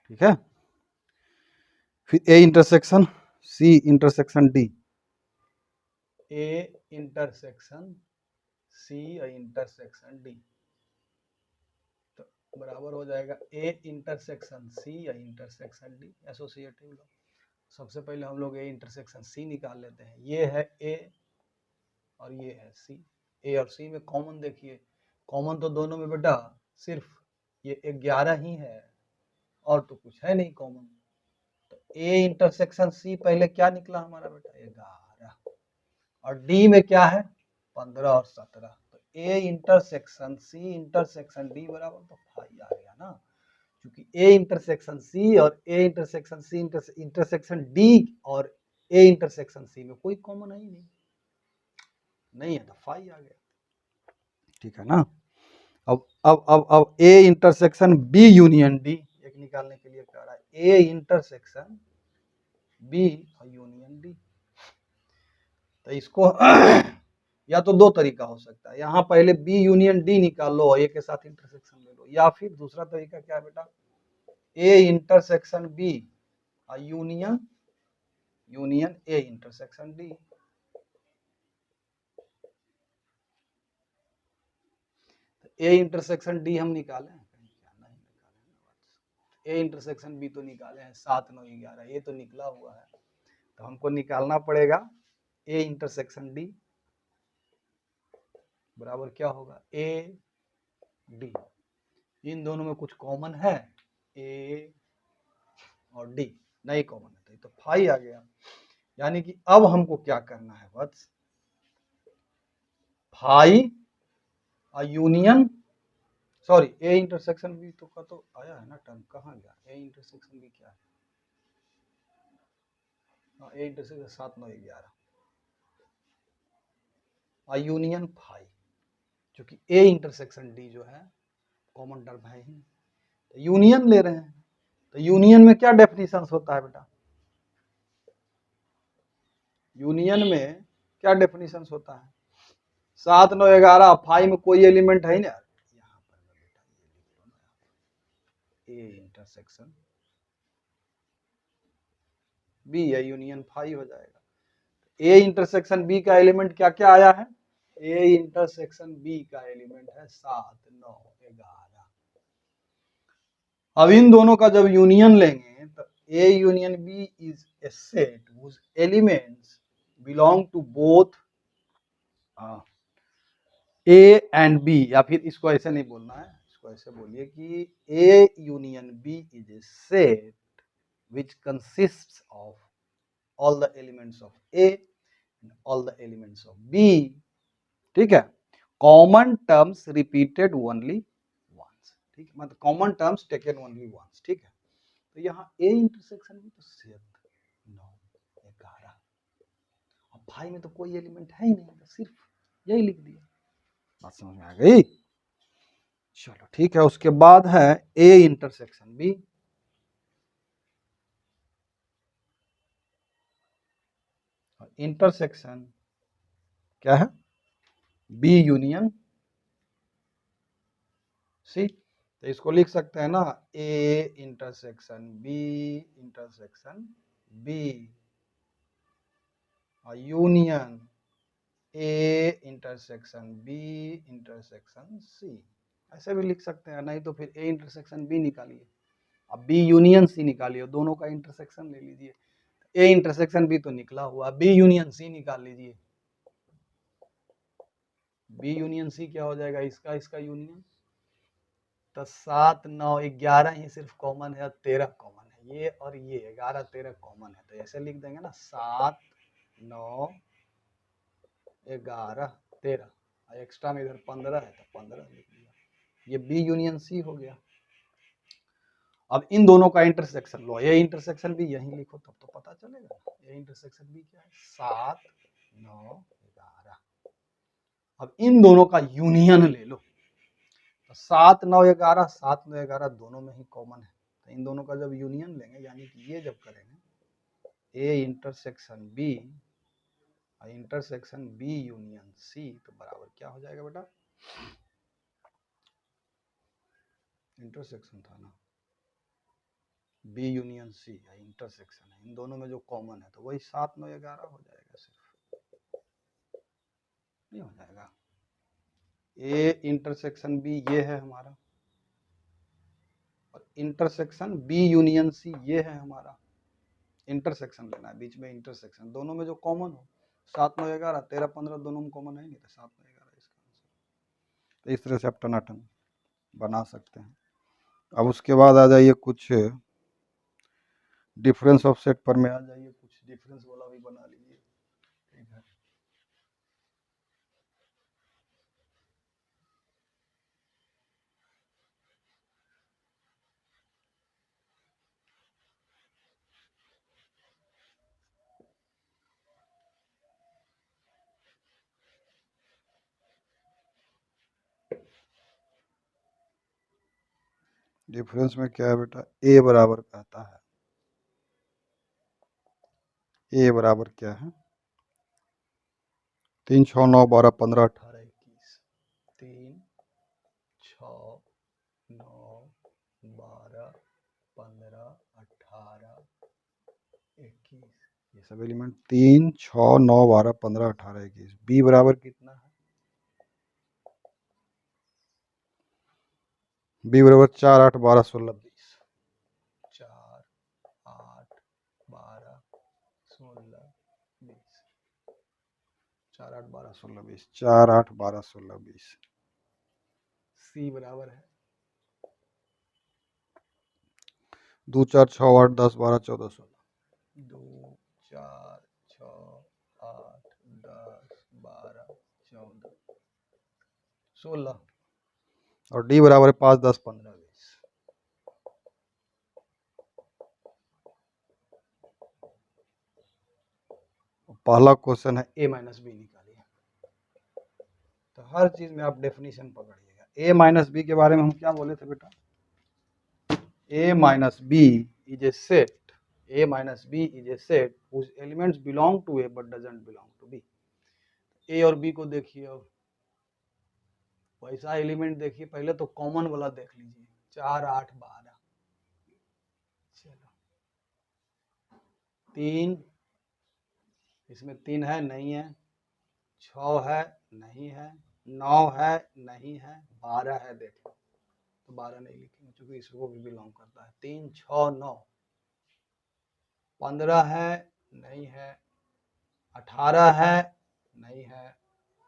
ठीक है, फिर A intersection C intersection D A intersection C और इंटरसेक्शन D तो बराबर हो जाएगा A इंटरसेक्शन C और इंटरसेक्शन D एसोसिएटिव लो। सबसे पहले हम लोग A इंटरसेक्शन C निकाल लेते हैं। ये है A और ये है C। A और C में कॉमन देखिए कॉमन तो दोनों में बेटा सिर्फ ये 11 ही है और तो कुछ है नहीं कॉमन। तो A इंटरसेक्शन C पहले क्या निकला हमारा बेटा 11 और D में क्या है 15 और 17 तो A intersection C intersection D बराबर तो भाई आ गया ना, क्योंकि A इंटरसेक्शन C और A intersection C intersection D और A इंटरसेक्शन C में कोई कॉमन है ही नहीं है तो फाई आ गया। ठीक है ना, अब A intersection B union D एक निकालने के लिए कह रहा है A इंटरसेक्शन B और यूनियन D। तो इसको या तो दो तरीका हो सकता है, यहाँ पहले B यूनियन D निकाल लो और A के साथ इंटरसेक्शन ले लो, या फिर दूसरा तरीका क्या है बेटा A इंटरसेक्शन B और union A intersection D। A intersection D हम निकाले A इंटरसेक्शन B तो निकाले हैं 7 9 11 ये तो निकला हुआ है। तो हमको निकालना पड़ेगा ए इंटरसेक्शन डी बराबर क्या होगा, ए डी। इन दोनों में कुछ कॉमन है, ए और डी नहीं कॉमन है, तो फाई आ गया। यानी कि अब हमको क्या करना है बस, phi union, sorry A intersection B तो का तो आया है ना टर्म, कहाँ गया ए इंटरसेक्शन बी, क्या है ए इंटरसेक्शन 7 9 11 यूनियन फाई, क्योंकि ए इंटरसेक्शन डी जो है कॉमन टर्म है ही, तो यूनियन ले रहे हैं। तो यूनियन में क्या डेफिनेशन होता है बेटा, यूनियन में क्या डेफिनेशन होता है, 7 9 11 फाई में कोई एलिमेंट है ना, यहाँ पर बेटा ए इंटरसेक्शन बी है, यूनियन फाई हो जाएगा। ए इंटरसेक्शन बी का एलिमेंट क्या क्या आया है, ए इंटरसेक्शन बी का एलिमेंट है 7 9 11। अब इन दोनों का जब यूनियन लेंगे तो A union B is a set whose elements belong to both A and B, या फिर इसको ऐसे नहीं बोलना है, इसको ऐसे बोलिए कि A union B is a set which consists of all the elements of A and all the elements of B, ठीक है, common terms repeated only once, ठीक है, मतलब common terms taken only once, ठीक है। तो यहाँ ए इंटरसेक्शन में तो 7 9 11, अब फाई में तो कोई एलिमेंट है ही नहीं, तो सिर्फ यही लिख दिया, बात समझ में आ गई। चलो ठीक है, उसके बाद है ए इंटरसेक्शन बी, इंटरसेक्शन क्या है, बी यूनियन सी, तो इसको लिख सकते हैं ना, A intersection B union A intersection B intersection C, ऐसे भी लिख सकते हैं, नहीं तो फिर ए इंटरसेक्शन बी निकालिए, अब बी यूनियन सी निकालिए, दोनों का इंटरसेक्शन ले लीजिए, ए इंटरसेक्शन बी तो निकला हुआ, बी यूनियन सी निकाल लीजिए, बी यूनियन सी क्या हो जाएगा, इसका इसका यूनियन, तो 7 9 11 ही सिर्फ कॉमन है, 13 कॉमन है, ये और ये 11 13 कॉमन है, तो ऐसे लिख देंगे ना 7 9 11 13, एक्स्ट्रा में इधर 15 है तो 15 लिख दिया, ये बी यूनियन सी हो गया। अब इन दोनों का इंटरसेक्शन लो, ये इंटरसेक्शन भी यहीं लिखो तब तो पता चलेगा, ये इंटरसेक्शन भी क्या है 7 9 11। अब इन दोनों का यूनियन ले लो, तो 7 9 11 7 9 11 दोनों में ही कॉमन है, तो इन दोनों का जब यूनियन लेंगे, यानी कि ये जब करेंगे A intersection B union C, तो बराबर क्या हो जाएगा बेटा, इंटरसेक्शन था ना, बी यूनियन सी है, इंटरसेक्शन है, इन दोनों में जो कॉमन है तो वही 7 9 11 हो जाएगा, सिर्फ नहीं हो जाएगा। ए इंटरसेक्शन बी ये है हमारा, और इंटरसेक्शन बी यूनियन सी ये है हमारा, इंटरसेक्शन लेना है, बीच में इंटरसेक्शन, दोनों में जो कॉमन हो, 7 9 11 13 15 दोनों में कॉमन है नहीं, तो 7 9 11 इसका आंसर। तो इस तरह से आप टनाटन बना सकते हैं। अब उसके बाद आ जाइए कुछ डिफरेंस ऑफ सेट पर में आ जाइए, कुछ डिफरेंस वाला भी बना लीजिए, ठीक है। डिफरेंस में क्या है बेटा, ए बराबर कहता है, ए बराबर क्या है 3 6 9 12 15 18 21, 3 6 9 12 15 18 21, ये सब एलिमेंट 3 6 9 12 15 18 21, बी बराबर कितना है, बी बराबर 4 8 12 16 20, 4 8 12 16 4 8 12 16 20, 4 8 12 16 20, सी बराबर है 2 4 6 8 10 12 14 16, 2 4 6 8 10 12 14 16, और डी बराबर है 5 10 15 20। पहला क्वेश्चन है ए माइनस बी निकालिए। तो हर चीज में आप डेफिनेशन पकड़िएगा। ए माइनस बी के बारे में हम क्या बोले थे बेटा? A minus B is a set, A minus B is a set whose elements belong to A but doesn't belong to B। A और B को देखिए, अब वैसा एलिमेंट देखिए, पहले तो कॉमन वाला देख लीजिए, 4 8 12, चलो 3, इसमें 3 है नहीं है, 6 है नहीं है, 9 है नहीं है, 12 है, देखो तो 12 नहीं लिखेंगे क्योंकि इसको भी बिलोंग करता है। 3 6 9, 15 है नहीं है, 18 है नहीं है,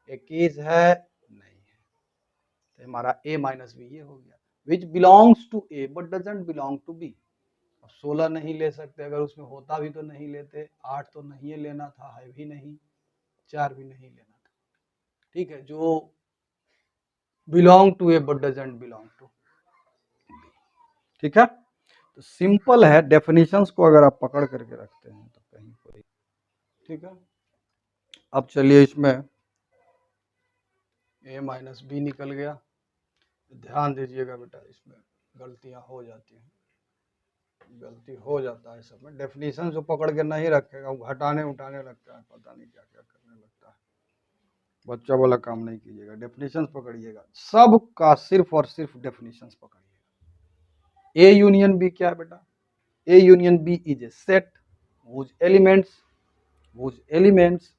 21 है नहीं है। तो हमारा A माइनस बी ये हो गया, which belongs to A but doesn't belong to B। 16 नहीं ले सकते, अगर उसमें होता भी तो नहीं लेते, 8 तो नहीं लेना था, है भी नहीं, 4 भी नहीं लेना था। ठीक है, जो belong to A but doesn't belong to B. ठीक है, तो सिंपल है, डेफिनेशंस को अगर आप पकड़ करके रखते हैं तो कहीं कोई। ठीक है, अब चलिए इसमें ए माइनस बी निकल गया। ध्यान दीजिएगा बेटा, इसमें गलतियां हो जाती हैं, गलती हो जाता है सब में। डेफिनेशन जो पकड़ के नहीं रखेगा वो घटाने उठाने लगता है, पता नहीं क्या क्या करने लगता है। बच्चा वाला काम नहीं कीजिएगा, डेफिनेशन पकड़िएगा, सब का सिर्फ और सिर्फ डेफिनेशन पकड़िएगा। ए यूनियन बी क्या है बेटा? A union B is a set whose elements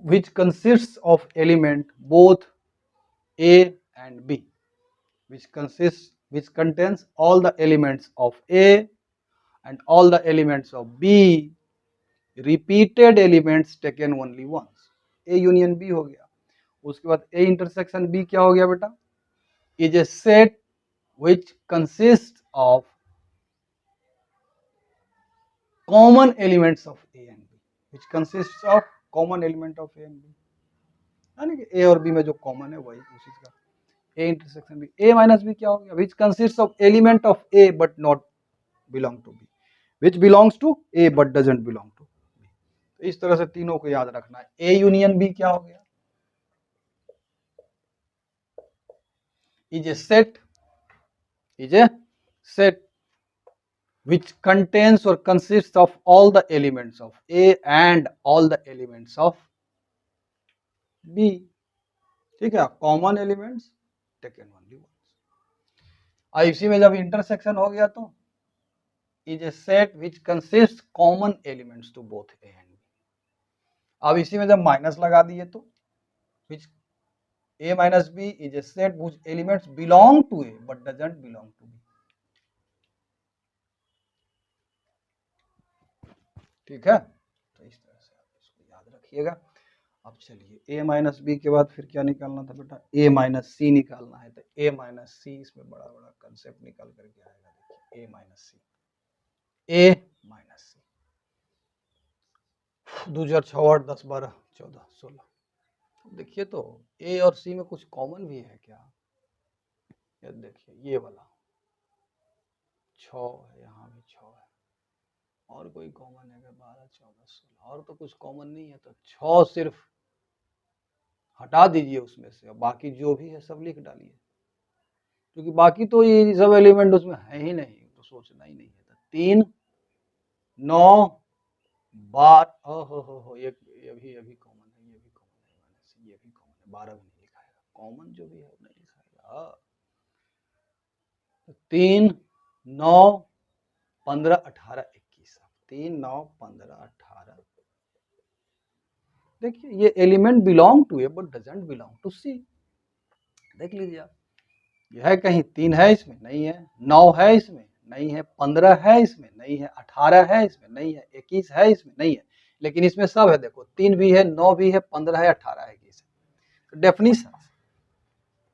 which consists of element both A and B, which contains all the elements of A and all the elements of B, repeated elements taken only once। A union B हो गया, उसके बाद A intersection B क्या हो गया बेटा? Is a set which consists of common elements of A and B, which consists of common element of A and B, यानी कि A और B में जो कॉमन है वही उसी का। A intersection B, A minus B क्या हो गया? which consists of element of A but not belong to B, which belongs to A but doesn't belong to B। तो इस तरह से तीनों को याद रखना है। A यूनियन B क्या हो गया? is a set which contains or consists of all the elements of A and all the elements of B। ठीक है, common elements taken only once. अब इसी में जब इंटरसेक्शन हो गया तो is a set which consist common elements to both A and B. अब इसी में जब माइनस लगा दिए तो which A minus B is a set which elements belong to A but doesn't belong to B. ठीक है, तो इस तरह से आप इसको याद रखिएगा। अब चलिए ए माइनस बी के बाद फिर क्या निकालना था बेटा? ए माइनस सी निकालना है। तो ए माइनस सी, इसमें बड़ा बड़ा कंसेप्ट निकल करके आएगा। देखिए ए माइनस सी, ए माइनस सी, 2 4 6 8 10 12 14 16। देखिए तो ए और सी में कुछ कॉमन भी है क्या? ये देखिए, ये वाला 6 है, यहाँ भी 6 है, और कोई कॉमन है क्या? 12 14 16, और तो कुछ कॉमन नहीं है। तो 6 सिर्फ हटा दीजिए उसमें से, और बाकी जो भी है सब लिख डालिए, क्योंकि बाकी तो ये सब एलिमेंट उसमें है ही नहीं, तो सोचना ही नहीं है। तो 3 9 12, हो ये भी कॉमन है, ये भी कॉमन है, ये भी कॉमन है, 12 भी नहीं लिखाएगा, कॉमन जो भी है वो नहीं लिखाएगा। तो 3 9 15 18 21, 3 9 15 18। देखिए ये element belong to A but doesn't belong to C. देख लीजिए आप, यह है कहीं 3 है इसमें नहीं है, 9 है इसमें नहीं है, 15 है इसमें नहीं है, 18 है इसमें नहीं है, 21 है इसमें नहीं है, लेकिन इसमें सब है, देखो 3 भी है, 9 भी है, 15 है, 18 है। Definition,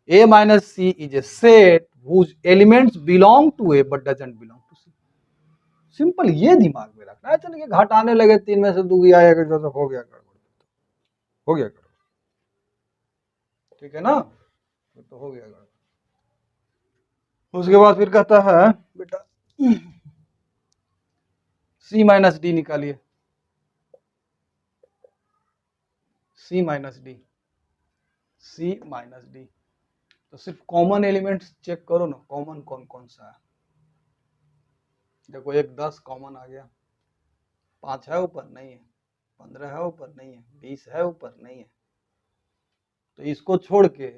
A minus C is a set whose elements belong to A but doesn't belong to C. Simple, ये दिमाग में रखना है। चल के घटाने लगे 3 में से 2 गया, तो हो गया गड़बड़, हो गया गड़बड़, ठीक है ना, तो हो गया गड़बड़। उसके बाद फिर कहता है बेटा C माइनस डी निकालिए, C minus D, C minus D. तो सिर्फ कॉमन एलिमेंट्स चेक करो ना, कॉमन कौन कौन सा है। देखो एक 10 कॉमन आ गया, 5 है ऊपर नहीं है, 15 है ऊपर नहीं है, 20 है ऊपर नहीं है। तो इसको छोड़ के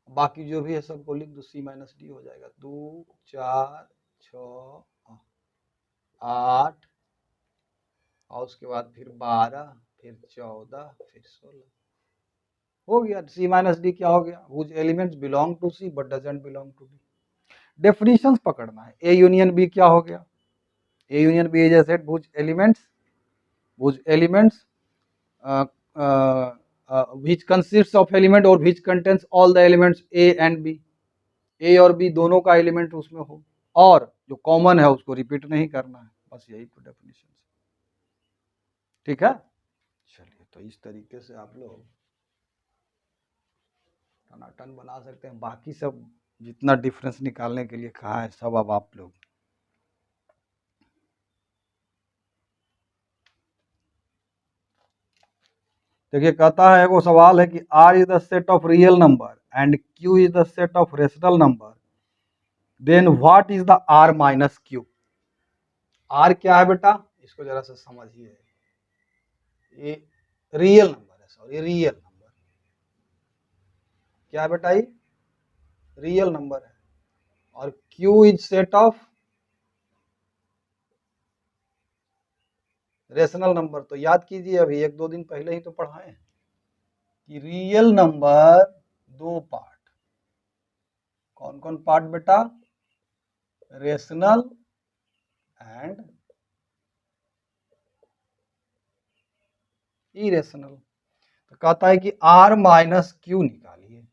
बाकी जो भी है सबको लिख दो, C माइनस डी हो जाएगा। 2 4 6 8 और उसके बाद फिर 12 फिर 14 फिर 16 हो गया। C माइनस डी क्या हो गया, whose elements belong to C but doesn't belong to D। Definitions पकड़ना है। A यूनियन B क्या हो गया, A union B is a set whose elements which consists of element or which contains all the elements A and B, A और B दोनों का element उसमें हो, और जो कॉमन है उसको रिपीट नहीं करना है, बस यही तो डेफिनेशन है, ठीक है। चलिए, तो इस तरीके से आप लोग टनाटन बना सकते हैं। बाकी सब जितना डिफरेंस निकालने के लिए कहा है सब अब आप लोग देखिए। कहता है, वो सवाल है कि R is the set of real number and Q is the set of rational number, then what is the R minus Q। R क्या है बेटा, इसको जरा सा समझिए। ये रियल नंबर है, सॉरी रियल नंबर क्या है बेटा, ये रियल नंबर है। और Q is set of rational number. तो याद कीजिए, अभी 1-2 दिन पहले ही तो पढ़ाए कि रियल नंबर 2 पार्ट, कौन कौन पार्ट बेटा, रेशनल एंड इरेशनल। तो कहता है कि R माइनस Q निकालिए,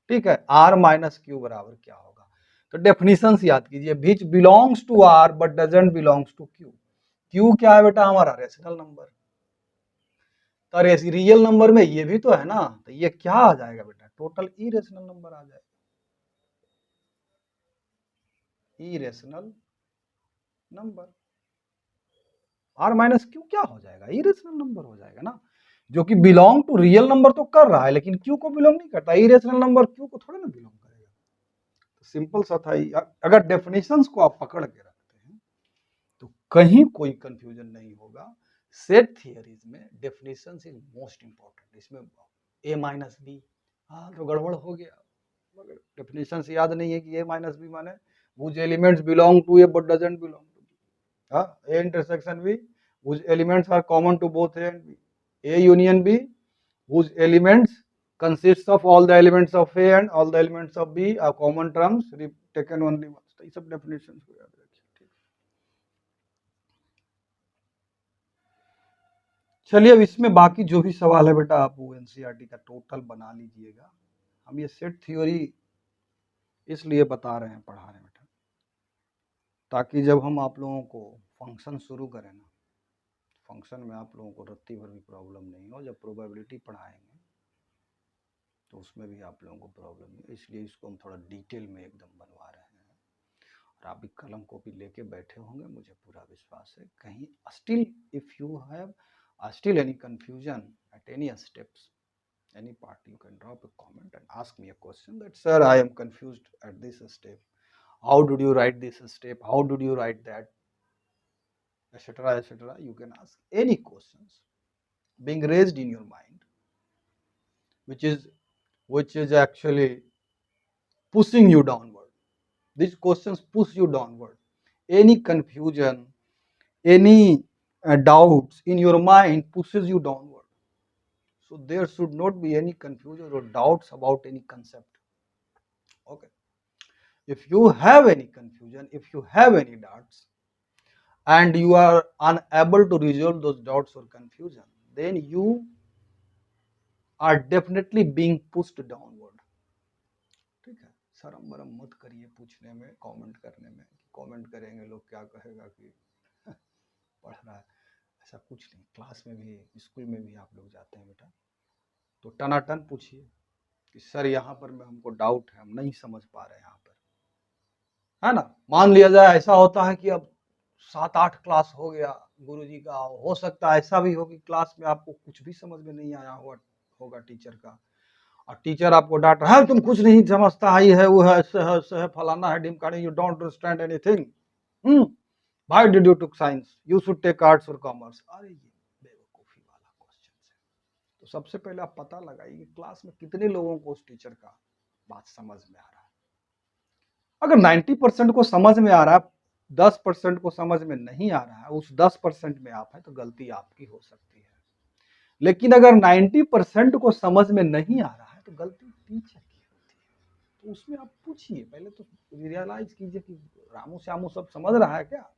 ठीक है। R माइनस Q बराबर क्या होगा, तो डेफिनेशन याद कीजिए, which belongs to R but doesn't belongs to Q। Q क्या है बेटा, हमारा रेशनल नंबर। तो रियल नंबर में ये भी तो है ना, तो ये क्या आ जाएगा बेटा, टोटल इरेशनल नंबर आ जाएगा, irrational number. R minus Q क्या हो जाएगा, इरेशनल नंबर हो जाएगा ना, जो कि बिलोंग टू रियल नंबर तो कर रहा है लेकिन Q को बिलोंग नहीं करता। इरेशनल नंबर Q को थोड़ा ना बिलोंग करेगा। तो सिंपल सा था। अगर डेफिनेशंस को आप पकड़ के रखते हैं तो कहीं कोई कंफ्यूजन नहीं होगा। सेट थियरीज में डेफिनेशंस इज मोस्ट इंपॉर्टेंट। इसमें A माइनस बी, हाँ तो गड़बड़ हो गया, मगर डेफिनेशंस याद नहीं है कि A माइनस बी माने whose elements belong to A but doesn't belong to B। हाँ, A intersection B whose elements are common to both A and B, A union B whose elements consists of all the elements of A and all the elements of B are common terms taken only once। तो ये सब definitions को याद रखिए, ठीक। चलिए, अब इसमें बाकी जो भी सवाल है बेटा आप वो एनसीईआरटी का टोटल बना लीजिएगा। हम ये सेट थ्योरी इसलिए बता रहे हैं, पढ़ा रहे हैं बेटा, ताकि जब हम आप लोगों को फंक्शन शुरू करें ना, फंक्शन में आप लोगों को रत्ती भर भी प्रॉब्लम नहीं हो। जब प्रोबेबिलिटी पढ़ाएंगे तो उसमें भी आप लोगों को प्रॉब्लम नहीं, इसलिए इसको हम थोड़ा डिटेल में एकदम बनवा रहे हैं। और आप भी कलम कॉपी लेके बैठे होंगे, मुझे पूरा विश्वास है। कहीं still if you have still any confusion at any steps, any part, you can drop a comment and ask me a question that, sir, I am confused at this step. How did you write this step? How did you write that? Etc. etc. You can ask any questions being raised in your mind, which is actually pushing you downward. These questions push you downward. Any confusion, any doubts in your mind pushes you downward. So there should not be any confusion or doubts about any concept. Okay. If you have any confusion, if you have any doubts, and you are unable to resolve those doubts or confusion, then you are definitely being pushed downward. ठीक है, शर्म बरम मत करिए पूछने में, comment करने में। Comment करेंगे लोग क्या कहेगा कि पढ़ रहा है, ऐसा कुछ नहीं। क्लास में भी, स्कूल में भी आप लोग जाते हैं बेटा, तो टनाटन पूछिए कि सर यहाँ पर मैं हमको डाउट है, हम नहीं समझ पा रहे हैं यहाँ पर, है ना। मान लिया जाए ऐसा होता है कि अब 7-8 क्लास हो गया गुरुजी का, हो सकता है ऐसा भी हो कि क्लास में आपको कुछ भी समझ में नहीं आया होगा टीचर का, और टीचर आपको डांट रहा है, तुम कुछ नहीं समझता, ही है वो है, ऐसे है फलाना है ढिमकानी, you don't understand anything, why did you took science, you should take arts और कॉमर्स। अरे ये बेवकूफी वाला क्वेश्चन है। तो सबसे पहले आप पता लगाइए कि क्लास में कितने लोगों को उस टीचर का बात समझ में आ रहा है। अगर 90% को समझ में आ रहा है, 10% को समझ में नहीं आ रहा है, उस 10% में आप है तो गलती आपकी हो सकती है। लेकिन अगर 90% को समझ में नहीं आ रहा है तो गलती टीचर की होती है। तो उसमें आप पूछिए, पहले तो रियलाइज कीजिए कि रामू श्यामू सब समझ रहा है क्या,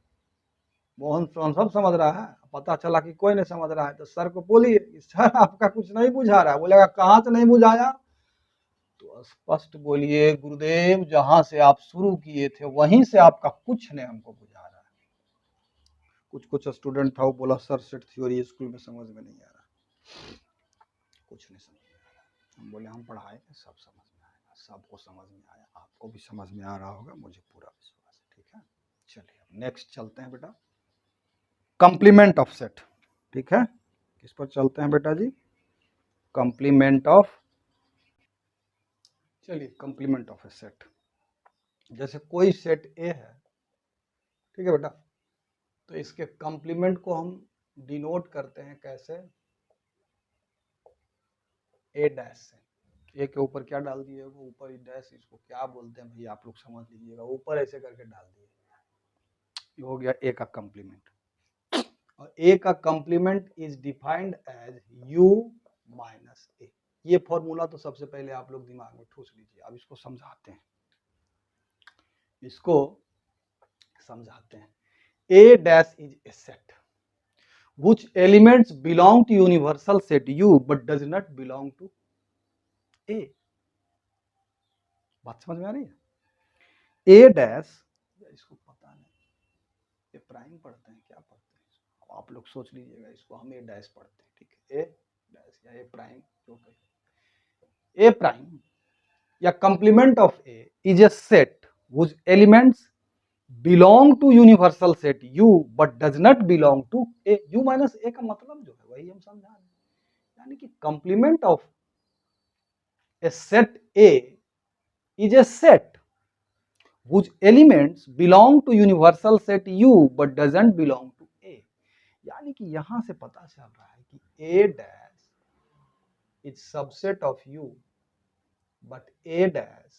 मोहन सोहन सब समझ रहा है। पता चला कि कोई नहीं समझ रहा है तो सर को बोलिए सर आपका कुछ नहीं बुझा रहा है। बोलेगा कहाँ से नहीं बुझाया, तो स्पष्ट बोलिए गुरुदेव जहां से आप शुरू किए थे वहीं से आपका कुछ नहीं हमको बुझा रहा है। कुछ स्टूडेंट था वो बोला सर सेट थ्योरी स्कूल में समझ में नहीं आ रहा, कुछ नहीं समझ में आ रहा। हम बोले हम पढ़ाए सब समझ में आएगा, सबको समझ में आया, आपको भी समझ में आ रहा होगा, मुझे पूरा विश्वास है। ठीक है, चलिए अब नेक्स्ट चलते हैं बेटा, कॉम्प्लीमेंट ऑफ सेट। ठीक है, किस पर चलते हैं बेटा जी, कॉम्प्लीमेंट ऑफ, चलिए कॉम्प्लीमेंट ऑफ ए सेट। जैसे कोई सेट ए है, ठीक है बेटा, तो इसके कॉम्प्लीमेंट को हम डिनोट करते हैं कैसे, ए डैश से। ए के ऊपर क्या डाल दिए, वो ऊपर डैश, इसको क्या बोलते हैं भाई आप लोग समझ लीजिएगा, ऊपर ऐसे करके डाल दिए, ये हो गया ए का कॉम्प्लीमेंट। और ए का complement is defined as u minus A. ये फॉर्मूला तो सबसे पहले आप लोग दिमाग में ठूस लीजिए। अब इसको समझाते हैं, इसको समझाते हैं। A dash is a set which elements belong to universal set U but does not belong to A। बात समझ में आ रही है। A dash, इसको पता नहीं, ये प्राइम पढ़ते हैं क्या पढ़ते हैं, आप लोग सोच लीजिएगा, इसको हम A dash पढ़ते हैं, ठीक है, A dash या A प्राइम जो कहें। A प्राइम या complement of A is a set whose elements belong to universal set U but does not belong to A। U minus A का मतलब जो है वही हम समझा रहे हैं, यानी कि complement of a set A is a set whose elements belong to universal set U but doesn't belong to A। यानी कि यहां से पता चल रहा है कि A dash is subset of U but A dash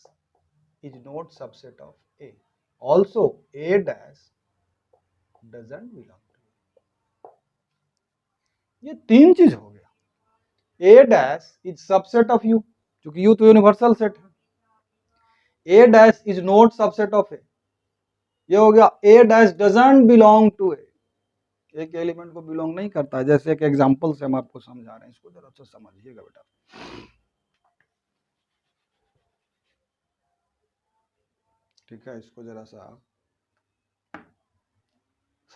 is not subset of A। Also A dash doesn't belong to A। ये तीन चीज हो गया। A dash is subset of U, क्योंकि U तो यूनिवर्सल सेट है। A dash is not subset of A, ये हो गया। A dash doesn't belong to A, एक एलिमेंट को बिलोंग नहीं करता है। जैसे एक एग्जांपल से हम आपको समझा रहे हैं, इसको जरा सा समझिएगा बेटा। ठीक है, इसको जरा सा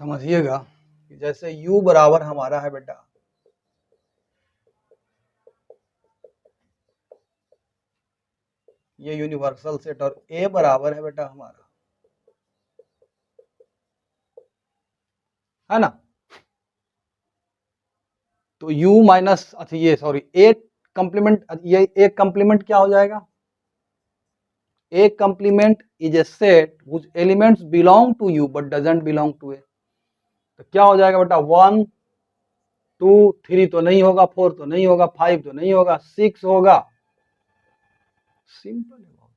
समझिएगा कि जैसे U बराबर हमारा है बेटा, ये यूनिवर्सल सेट, और A बराबर है बेटा हमारा, है ना। तो U माइनस, अच्छा ये सॉरी, A कंप्लीमेंट, ये A कंप्लीमेंट क्या हो जाएगा, A complement is a set whose elements belong to U but doesn't belong to A। तो क्या हो जाएगा बेटा, 1 2 3 तो नहीं होगा, 4 तो नहीं होगा, 5 तो नहीं होगा, 6 होगा। सिंपल है बहुत,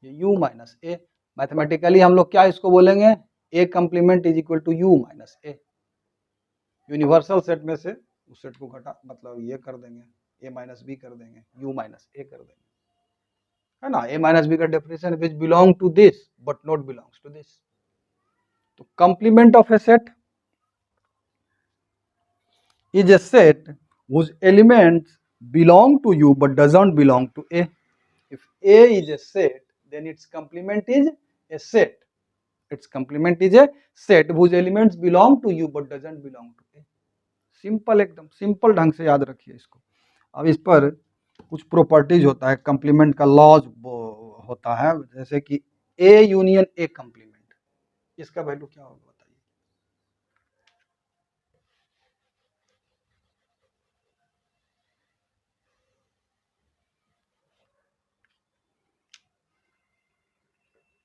ये U माइनस ए। मैथमेटिकली हम लोग क्या इसको बोलेंगे, A complement is equal to U minus A. Universal set में से उस सेट को घटा, मतलब ये कर देंगे, A माइनस बी कर देंगे, U माइनस ए कर देंगे, है ना। A माइनस बी का definition which belong to this but not belongs to this. तो complement of A set is a set whose elements belong to U but doesn't belong to A. If A is a set, then its complement is a set. Its complement is a set whose elements belong to U but doesn't belong to A. Simple, एकदम simple ढंग से याद रखिए इसको। अब इस पर कुछ प्रॉपर्टीज होता है, कंप्लीमेंट का लॉज होता है, जैसे कि ए यूनियन ए कंप्लीमेंट, इसका वैल्यू क्या होगा बताइए।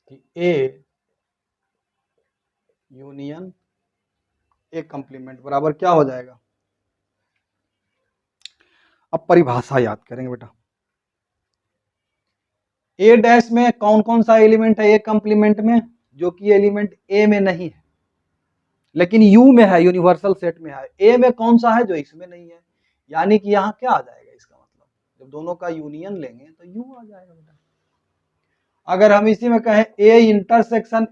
कि ए यूनियन ए कंप्लीमेंट बराबर क्या हो जाएगा। अब परिभाषा याद करेंगे बेटा। ए डैश में कौन कौन सा एलिमेंट है ए कंप्लीमेंट में, जो कि एलिमेंट ए में नहीं है लेकिन यू में है, यूनिवर्सल सेट में है। ए में कौन सा है जो इसमें नहीं है, यानी कि यहाँ क्या आ जाएगा, इसका मतलब जब दोनों का यूनियन लेंगे तो यू आ जाएगा बेटा। अगर हम इसी में कहें ए इंटरसेक्शन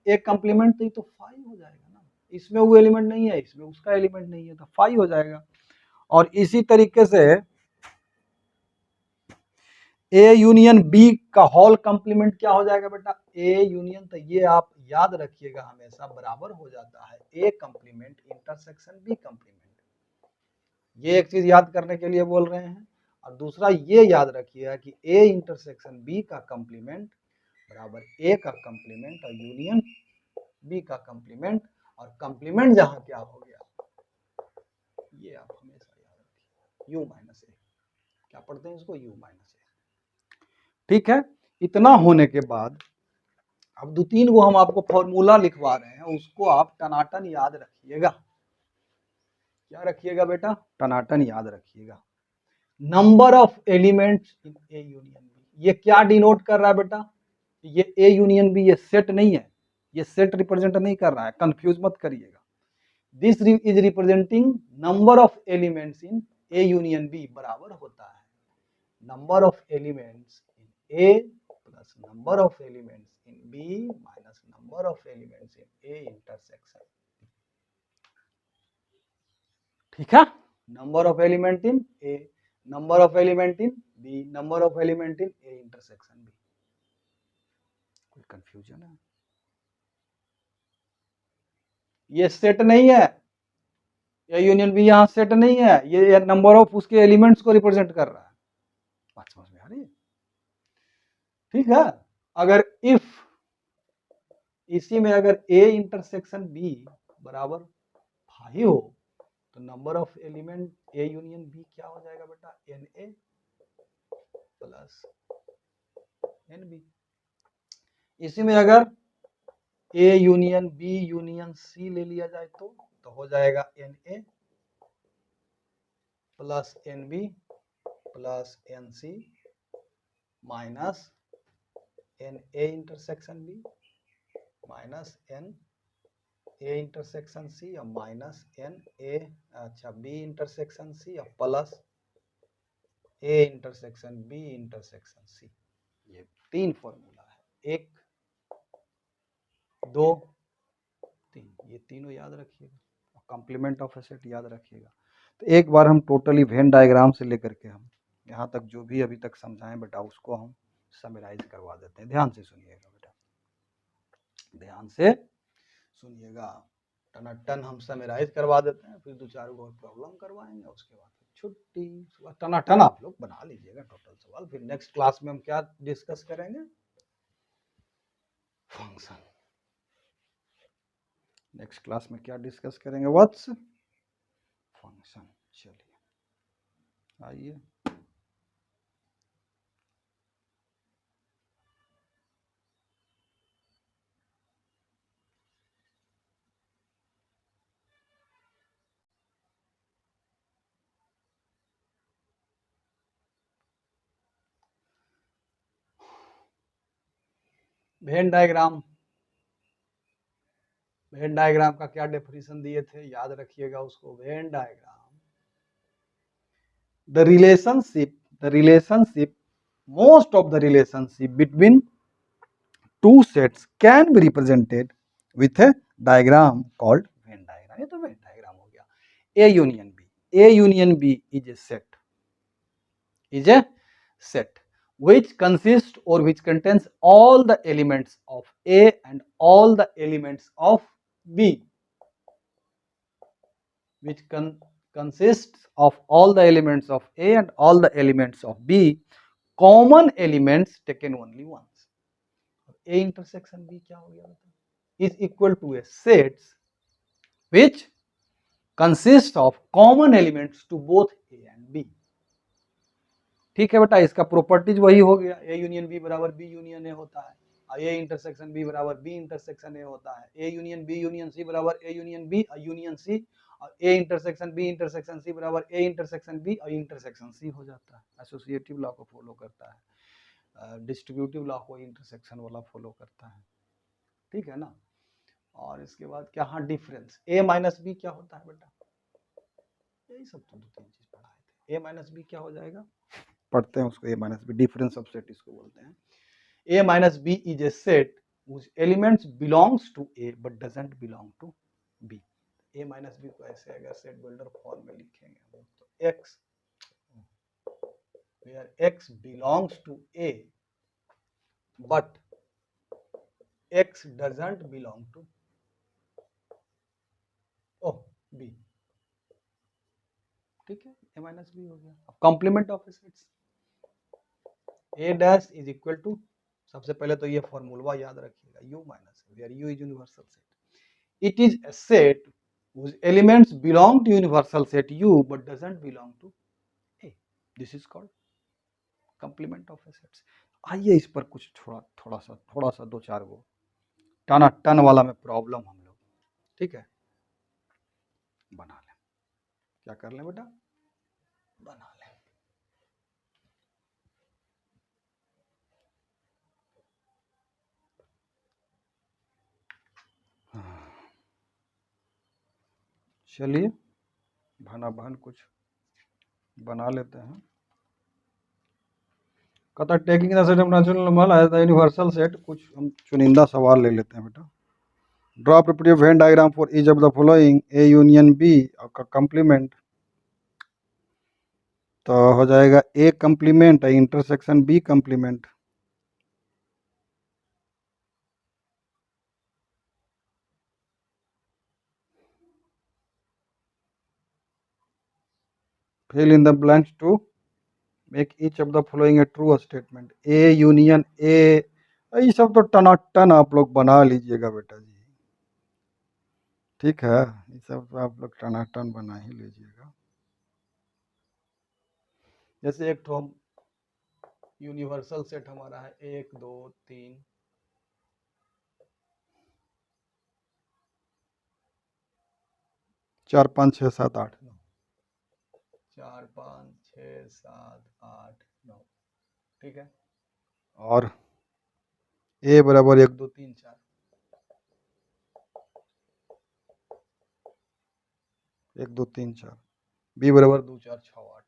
ए कंप्लीमेंट, तो ये तो फाई हो जाएगा ना, इसमें वो एलिमेंट नहीं है, इसमें उसका एलिमेंट नहीं है, तो फाई हो जाएगा। और इसी तरीके से ए यूनियन बी का होल कंप्लीमेंट क्या हो जाएगा बेटा, ए यूनियन, तो ये आप याद रखिएगा हमेशा बराबर हो जाता है ए कंप्लीमेंट इंटरसेक्शन बी कंप्लीमेंट। ये एक चीज याद करने के लिए बोल रहे हैं। और दूसरा ये याद रखिएगा कि ए इंटरसेक्शन बी का कंप्लीमेंट बराबर ए का कंप्लीमेंट और यूनियन बी का कंप्लीमेंट, और कंप्लीमेंट जहां क्या हो गया, ये आप हमेशा याद रखिए, यू माइनस ए, क्या पढ़ते हैं इसको, यू माइनस ए। ठीक है, इतना होने के बाद अब दो तीन को हम आपको फॉर्मूला लिखवा रहे हैं, उसको आप टनाटन याद रखिएगा। क्या रखिएगा बेटा, टनाटन याद रखिएगा। Number of elements in A union B, ये क्या डिनोट कर रहा है बेटा, ये ए यूनियन बी, ये सेट नहीं है, ये सेट रिप्रेजेंट नहीं कर रहा है, कंफ्यूज मत करिएगा। This is representing number of elements in A union B बराबर होता है number of elements in A plus number of elements in B minus number of elements in A intersection. ठीक है, number of element in A, number of element in B, number of element in A intersection B. कोई confusion है, ये set नहीं है, ये union B यहां set नहीं है, ये नंबर ऑफ उसके एलिमेंट्स को रिप्रेजेंट कर रहा है। बात समझ में आ रही है, ठीक है। अगर इफ इसी में अगर ए इंटरसेक्शन बी बराबर फाई हो तो number of element A union B क्या हो जाएगा बेटा, N A plus n B. इसी में अगर A union B union C ले लिया जाए तो हो जाएगा n A plus n B plus n C minus N A intersection B minus N A intersection C और माइनस एन ए, अच्छा बी इंटरसेक्शन सी और plus A intersection B intersection C. ये तीन फॉर्मूला है, एक दो तीन, ये तीनों याद रखिएगा और कॉम्प्लीमेंट ऑफ ए सेट याद रखिएगा। तो एक बार हम टोटली वेन डायग्राम से लेकर के हम यहाँ तक जो भी अभी तक समझाएं बेटा, उसको हम समराइज करवा देते हैं। ध्यान से सुनिएगा बेटा, ध्यान से सुनिएगा, टनाटन हम समराइज करवा देते हैं, फिर दो चार और प्रॉब्लम करवाएंगे, उसके बाद छुट्टी। टनाटन आप लोग बना लीजिएगा टोटल सवाल। फिर नेक्स्ट क्लास में हम क्या डिस्कस करेंगे, फंक्शन। नेक्स्ट क्लास में क्या डिस्कस करेंगे, व्हाट्स फंक्शन। चलिए आइए, वेन डायग्राम, वेन डायग्राम का क्या डेफिनेशन दिए थे याद रखिएगा उसको। Venn diagram, the relationship, most of the relationship between two sets can be represented with a diagram called Venn diagram। ये तो Venn diagram हो गया। A union B, A union B is a set which consists or which contains all the elements of A and all the elements of B, which consists of all the elements of A and all the elements of B, common elements taken only once. A intersection B क्या हो गया is equal to a set which consists of common elements to both A and B. ठीक है बेटा, इसका properties वही हो गया, A यूनियन B बराबर B यूनियन A होता है, A इंटरसेक्शन B बराबर B इंटरसेक्शन A होता है, A union B union C बराबर A union B union C, और A intersection B intersection C बराबर A इंटरसेक्शन B और इंटरसेक्शन C हो जाता है। एसोसिएटिव लॉ को फॉलो करता है, डिस्ट्रीब्यूटिव लॉ को इंटरसेक्शन वाला फॉलो करता है, ठीक है ना। और इसके बाद क्या, हाँ डिफरेंस A माइनस बी क्या होता है बेटा, यही सब तो दो तीन चीज पढ़ाए थे। A माइनस बी क्या हो जाएगा, पढ़ते हैं उसको, A minus B difference subset इसको बोलते हैं। A minus B is a set whose elements belongs to A but doesn't belong to B. A minus B को ऐसे अगर सेट बिल्डर फॉर्म में लिखेंगे तो X where X belongs to A but X doesn't belong to B, ठीक है, A minus B हो गया। अब complement of sets, A dash is equal to, सबसे पहले तो ये फॉर्मूला याद रखिएगा, U minus where U is universal set, it is a set whose elements belong to universal set U but doesn't belong to A. This is called complement of sets. आइए इस पर कुछ थोड़ा सा दो चार गो टना टन वाला में प्रॉब्लम हम लोग, ठीक है, बना लें। क्या कर लें बेटा, बना लें। चलिए भाना भान कुछ बना लेते हैं। कहता taking the set of natural number as the universal set, कुछ हम चुनिंदा सवाल ले लेते हैं बेटा। Draw prepare Venn diagram for each of the following A union B का कंप्लीमेंट, तो हो जाएगा A complement intersection B complement, fill in the blanks to make each of the following a true statement. A union A, ये सब तो टनाटन आप लोग बना लीजिएगा बेटा जी, ठीक है, ये सब तो आप लोग टनाटन बना ही लीजिएगा। जैसे एक तो यूनिवर्सल सेट हमारा है 1 2 3 4 5 6 7 8 9, 4 5 6 7 8 9, ठीक है, और ए बराबर 1 2 3 4, 1 2 3 4, बी बराबर 2 4 6 8,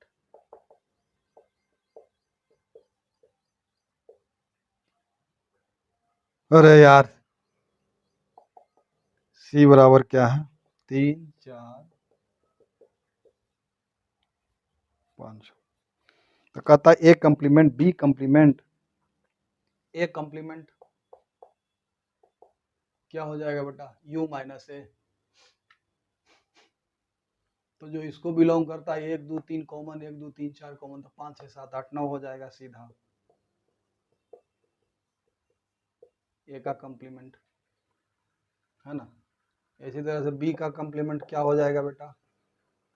अरे यार सी बराबर क्या है 3 4 5, तो कहता है ए कंप्लीमेंट बी कंप्लीमेंट, ए कंप्लीमेंट क्या हो जाएगा बेटा, u माइनस ए, तो जो इसको बिलोंग करता है 1 2 3 कॉमन, 1 2 3 4 कॉमन, तो 5 6 7 8 9 हो जाएगा सीधा ए का कंप्लीमेंट, है ना। इसी तरह से बी का कंप्लीमेंट क्या हो जाएगा बेटा,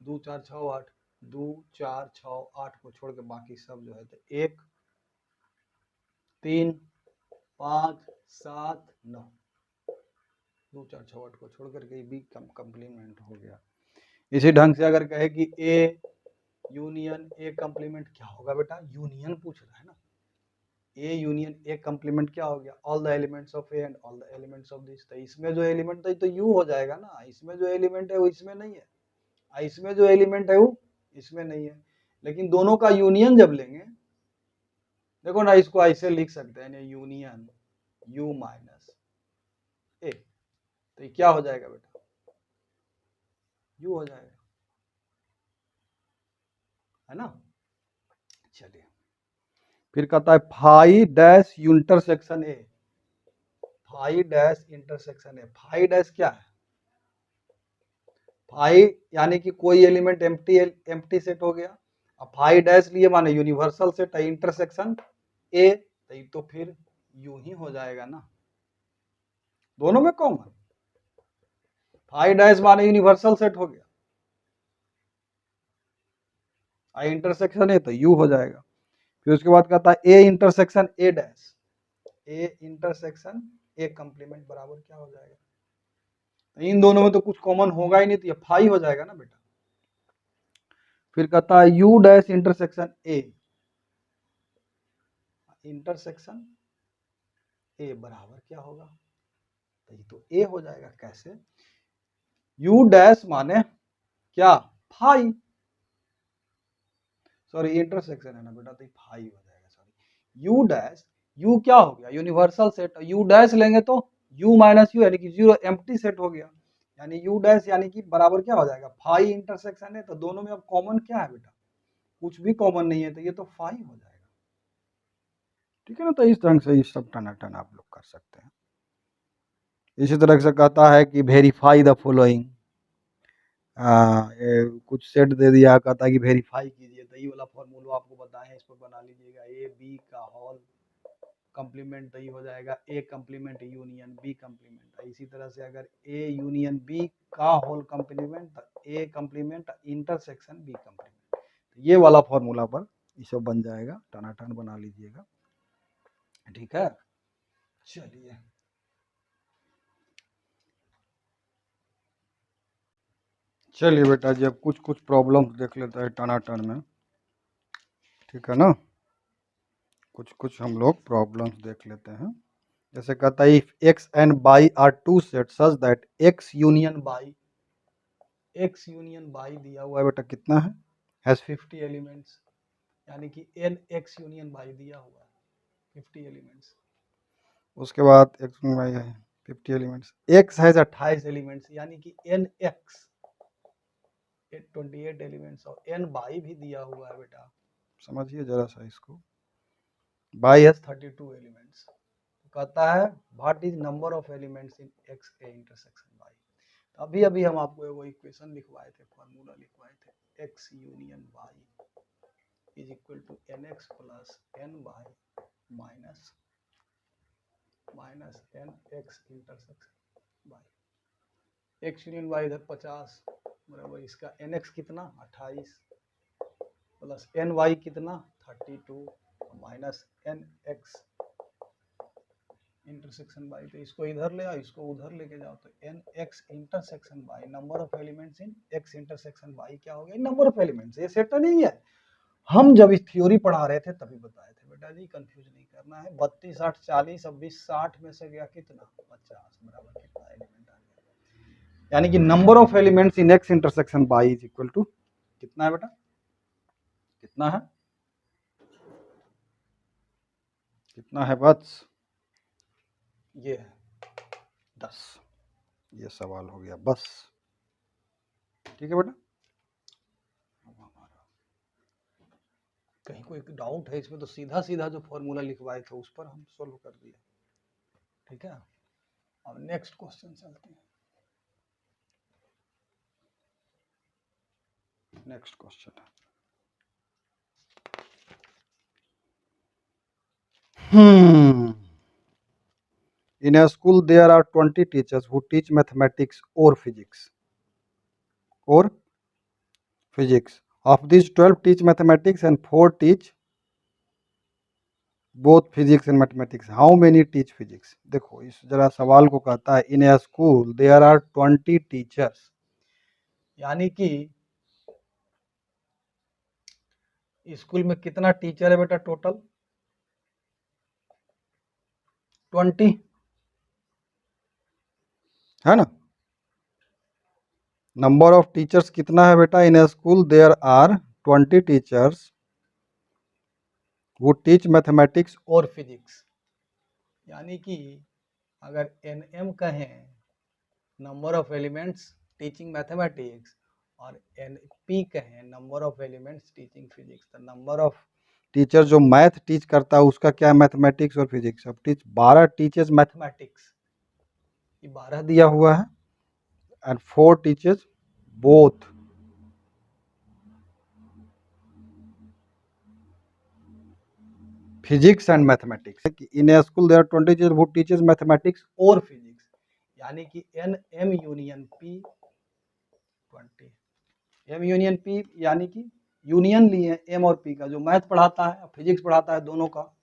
2 4 6 8, 2 4 6 8 को छोड़ के बाकी सब जो है तो 1 3 5 7 9, 2 4 6 8 को छोड़ करके बी कंप्लीमेंट हो गया। इसी ढंग से अगर कहे कि ए यूनियन ए कंप्लीमेंट क्या होगा बेटा, यूनियन पूछ रहा है ना, ए यूनियन ए कंप्लीमेंट क्या हो गया, all the elements of A and all the elements of this, तो इसमें जो एलिमेंट है तो यू हो जाएगा ना, इसमें जो एलिमेंट है वो इसमें नहीं है, इसमें जो एलिमेंट है वो इसमें नहीं है, लेकिन दोनों का यूनियन जब लेंगे, देखो ना इसको ऐसे लिख सकते हैं यूनियन यू माइनस ए, तो क्या हो जाएगा बेटा, यू हो जाएगा, है ना। चलिए फिर कहता है phi dash intersection A, phi dash intersection A, phi dash क्या है, फाई यानी कि कोई एलिमेंट एम्प्टी सेट हो गया, अब फाई डैश लिए माने यूनिवर्सल सेट है, इंटरसेक्शन ए, तो फिर यूं ही हो जाएगा ना, दोनों में कॉमन, फाई डैश माने यूनिवर्सल सेट हो गया, आई इंटरसेक्शन ए तो यू हो जाएगा। फिर उसके बाद कहता है A intersection A dash, A intersection A complement बराबर क्या हो जाएगा, इन दोनों में तो कुछ कॉमन होगा ही नहीं, तो ये फाई हो जाएगा ना बेटा। फिर कहता है you dash intersection A, intersection A बराबर क्या होगा, तो ये तो ए हो जाएगा, कैसे, यू डैश माने क्या, फाई, सॉरी इंटरसेक्शन है ना बेटा, तो फाई हो जाएगा, सॉरी यू डैश, यू क्या हो गया यूनिवर्सल सेट, यू डैश लेंगे तो यू माइनस यू यानी कि जीरो एम्प्टी सेट हो गया, यानी यू डैश यानी कि बराबर क्या हो जाएगा, फाई इंटरसेक्शन है, तो दोनों में अब कॉमन क्या है बेटा, कुछ भी कॉमन नहीं है, तो ये तो फाई हो जाएगा, ठीक है ना। तो इस ढंग से ये सब टनाटन आप लोग कर सकते हैं। इसी तरह से कहता है कि वेरीफाई द फॉलोइंग, कुछ सेट दे दिया, कहता है कि वेरीफाई कीजिए, तो ये वाला फॉर्मूला आपको बताएं, इस पर बना लीजिएगा, ए बी का होल कंप्लीमेंट, तो ये हो जाएगा A complement union B complement, इसी तरह से अगर ए यूनियन बी का होल कंप्लीमेंट, तो ए कंप्लीमेंट इंटरसेक्शन बी कंप्लीमेंट, तो ये वाला फॉर्मूला पर ये सब बन जाएगा, टनाटन बना लीजिएगा, ठीक है। चलिए चलिए बेटा जी, अब कुछ कुछ प्रॉब्लम्स देख लेते हैं टनाटन में, ठीक है ना, कुछ कुछ हम लोग प्रॉब्लम्स देख लेते हैं। जैसे कहता है if x and y are two set such that x union y, x union y दिया हुआ है बेटा, कितना है, हैज 50 एलिमेंट्स, यानी कि एन एक्स यूनियन बाई दिया हुआ है 50 एलिमेंट्स, उसके बाद एक्स बाई है 50 एलिमेंट्स, एक्स हैज 28 एलिमेंट्स, यानी कि एन एक्स 28 एलिमेंट्स, और एन बाई भी दिया हुआ है बेटा, समझिए जरा सा इसको, बाई हैज 32 एलिमेंट्स, कहता है what is number of elements in x A intersection by, अभी अभी हम आपको वो इक्वेशन लिखवाए थे, फॉर्मूला लिखवाए थे, x union y is equal to n x plus n y minus minus n x intersection y, x union y इधर 50 बराबर इसका एन एक्स कितना 28 प्लस एन वाई कितना 32 minus n x intersection y, तो इसको इधर ले आओ, इसको उधर लेके जाओ, तो n x intersection y number of elements in x intersection y क्या हो गया, नंबर ऑफ एलिमेंट्स, ये सेट नहीं है, हम जब इस थ्योरी पढ़ा रहे थे तभी बताए थे बेटा जी, कंफ्यूज नहीं करना है, 32 8 40, अब 20 60 में से गया कितना 50 बराबर कितना एलिमेंट आ गया, यानी कि number of elements in x intersection y is equal to कितना है बेटा, कितना है, कितना है बस, ये है 10, ये सवाल हो गया बस, ठीक है बेटा। कहीं कोई डाउट है इसमें तो सीधा सीधा जो फॉर्मूला लिखवाए थे उस पर हम सोल्व कर दिए, ठीक है। अब नेक्स्ट क्वेश्चन चलते हैं, नेक्स्ट क्वेश्चन है in a school there are 20 teachers who teach mathematics or physics, of these 12 teach mathematics and 4 teach both physics and mathematics, how many teach physics, देखो इस जरा सवाल को कहता है in a school there are 20 teachers, यानी कि school में कितना टीचर है बेटा टोटल 20 है ना, नंबर ऑफ टीचर्स कितना है बेटा, इन a school there are 20 teachers वो टीच मैथमेटिक्स और फिजिक्स, यानी कि अगर एन एम कहें number of elements teaching mathematics और एन पी कहें number of elements teaching physics, तो नंबर ऑफ टीचर जो मैथ टीच करता है उसका क्या है, मैथमेटिक्स और फिजिक्स। अब 12 टीचर्स मैथमेटिक्स, ये 12 दिया हुआ है, and 4 teachers both physics and mathematics. In a school there 20 teachers who teachers mathematics और फिजिक्स, यानी कि n M union P 20, M union P यानी कि यूनियन लिए एम और पी का, जो मैथ पढ़ाता है फिजिक्स पढ़ाता है, दोनों का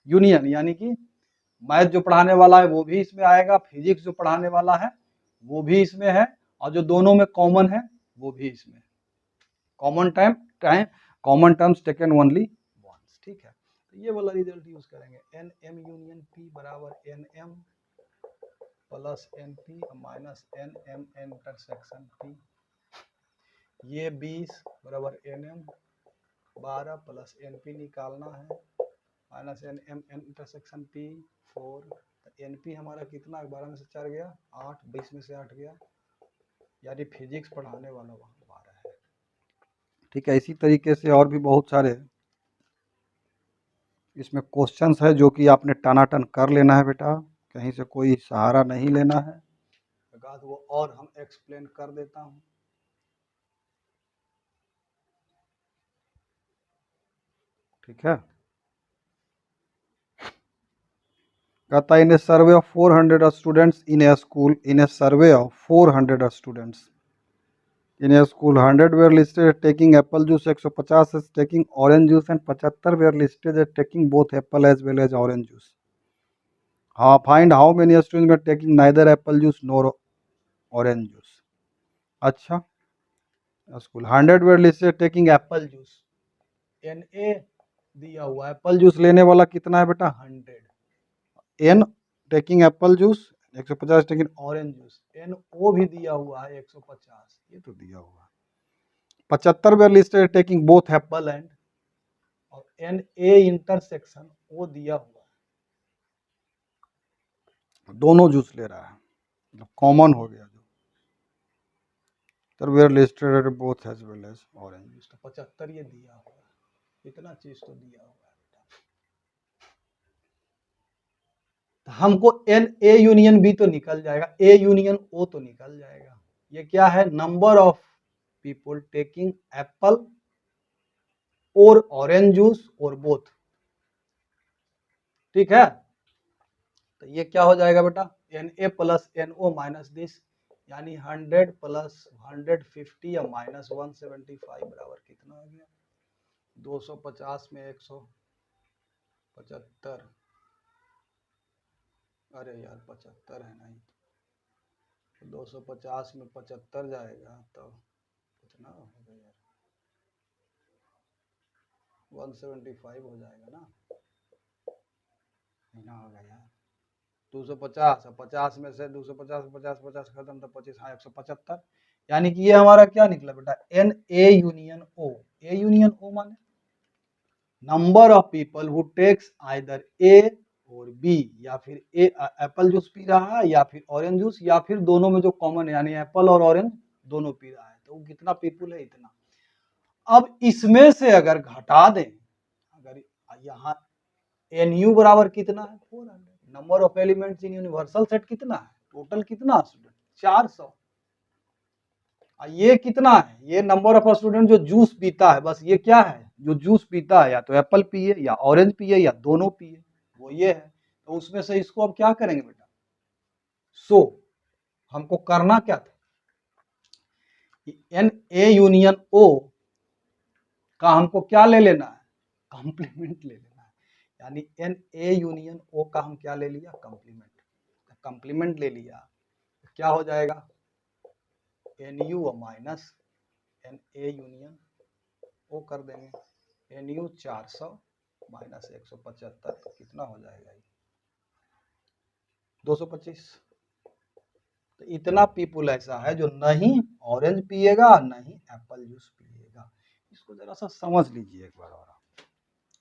यूनियन, यानी कि मैथ जो पढ़ाने वाला है वो भी इसमें आएगा, फिजिक्स जो पढ़ाने वाला है वो भी इसमें है, और जो दोनों में कॉमन है वो भी इसमें, common common terms taken only once. ठीक है, तो ये वाला रिजल्ट यूज करेंगे, एन एम यूनियन पी बराबर n M plus n P minus n M intersection P, ये 20 बराबर n M 12 plus n P निकालना है minus n M intersection P 4, n P हमारा कितना, 12 में से 4 गया 8, 20 में से 8 गया, यानी फिजिक्स पढ़ाने वाला वहाँ 12 है। ठीक है, इसी तरीके से और भी बहुत सारे इसमें क्वेश्चंस है जो कि आपने टनाटन कर लेना है बेटा, कहीं से कोई सहारा नहीं लेना है, वो और हम एक्सप्लेन कर देता हूँ। ठीक है, कहता है in a survey of 400 students in a school, in a survey of 400 students in a school 100 were listed taking apple juice, 150 is taking orange juice and 75 where listed as taking both apple as well as orange juice. Find how many students are taking neither apple juice nor orange juice. अच्छा, school 100 were listed taking apple juice, n A दिया हुआ Apple juice लेने वाला कितना है बेटा 100, n taking apple juice 150 taking orange juice, n O भी दिया हुआ है 150, ये तो दिया हुआ है, 75 where listed taking both apple and, और एन ए इंटरसेक्शन वो दिया हुआ है, दोनों जूस ले रहा है, मतलब कॉमन हो गया, जो where listed both as well as orange juice, तो 75 ये दिया हुआ है, इतना चीज तो दिया हुआ है। हमको एन ए यूनियन बी तो निकल जाएगा, ए यूनियन ओ तो निकल जाएगा, ये क्या है, number of people taking apple और ऑरेंज जूस और बोथ। ठीक है, तो ये क्या हो जाएगा बेटा, N A plus N O minus this, यानी 100 प्लस 150 या माइनस 175 बराबर कितना हो गया, 250 में 175, अरे यार 75 है नहीं, 250 में 75 जाएगा तो कितना होगा यार, 175 हो जाएगा ना, ना होगा यार, 250, 50 में से 250 50 50 खत्म तो 25, हाँ 175, यानी कि ये हमारा क्या निकला बेटा, N A union O, A union O माने number of people who takes either A और बी, या फिर ए एप्पल जूस पी रहा है या फिर ऑरेंज जूस, या फिर दोनों में जो कॉमन है यानी एप्पल और ऑरेंज दोनों पी रहा है, तो कितना पीपल है इतना। अब इसमें से अगर घटा दें, अगर यहाँ एन यू बराबर कितना है 400, number of elements in universal set कितना है, टोटल कितना स्टूडेंट 400, ये कितना है, ये नंबर ऑफ स्टूडेंट जो जूस पीता है, बस ये क्या है, जो जूस पीता है या तो एप्पल पिए या ऑरेंज पिए या दोनों पिए, वो ये है, तो उसमें से इसको अब क्या करेंगे बेटा, हमको करना क्या था, एन ए यूनियन ओ का हमको क्या ले लेना है, कॉम्प्लीमेंट ले लेना है, यानी एन ए यूनियन ओ का हम क्या ले लिया, कॉम्प्लीमेंट ले लिया, तो क्या हो जाएगा, N U minus N A union O कर देंगे, एन यू 400 माइनस 175 कितना हो जाएगा, 225। तो इतना पीपुल ऐसा है जो नहीं ऑरेंज पिएगा नहीं एप्पल जूस पिएगा, इसको जरा सा समझ लीजिए एक बार और,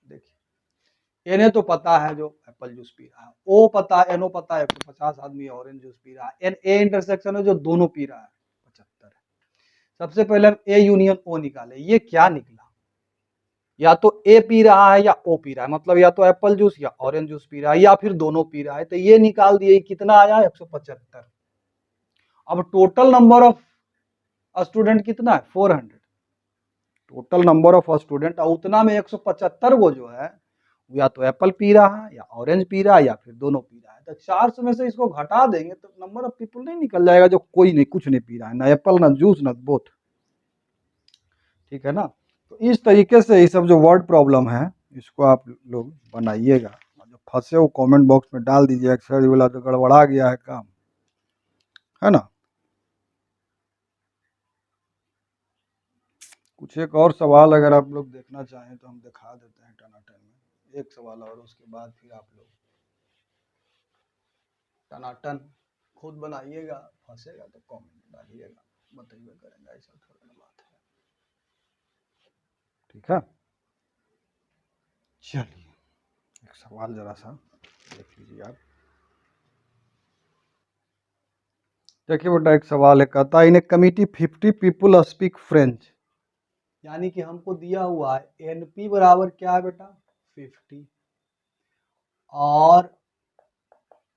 देखिए इन्हें तो पता है जो एप्पल जूस पी रहा है, ओ पता है, एनओ पता है 150 आदमी ऑरेंज जूस पी रहा है, एन ए इंटरसेक्शन है जो दोनों पी रहा है 75 है, सबसे पहले हम ए यूनियन ओ निकाले, ये क्या निकला, या तो ए पी रहा है या ओ पी रहा है, मतलब या तो एप्पल जूस या ऑरेंज जूस पी रहा है या फिर दोनों पी रहा है, तो ये निकाल दिए, कितना आया 175। अब टोटल नंबर ऑफ स्टूडेंट कितना है 400, टोटल नंबर ऑफ स्टूडेंट, उतना में 175 को जो है या तो एप्पल पी रहा है या ऑरेंज पी रहा है या फिर दोनों पी रहा है, तो 400 में से इसको घटा देंगे तो नंबर ऑफ पीपल नहीं निकल जाएगा जो कोई नहीं, कुछ नहीं पी रहा है, ना एप्पल ना जूस ना बोथ, ठीक है ना। तो इस तरीके से ये सब जो वर्ड प्रॉब्लम है इसको आप लोग बनाइएगा, जो फंसे हो कमेंट बॉक्स में डाल दीजिए, एक्सरसाइज वाला तो गड़बड़ा गया है काम, है ना। कुछ एक और सवाल अगर आप लोग देखना चाहें तो हम दिखा देते हैं टनाटन में, एक सवाल और उसके बाद फिर आप लोग टनाटन खुद बनाइएगा, फंसेगा तो कमेंट डालिएगा, बताइए करेंगे, ऐसा थोड़ा ना बात है, ठीक है। चलिए एक सवाल जरा सा देख लीजिए आप, देखिए बेटा एक सवाल है, कहता है in a committee 50 people speak French, यानी कि हमको दिया हुआ है एनपी बराबर क्या है बेटा 50, और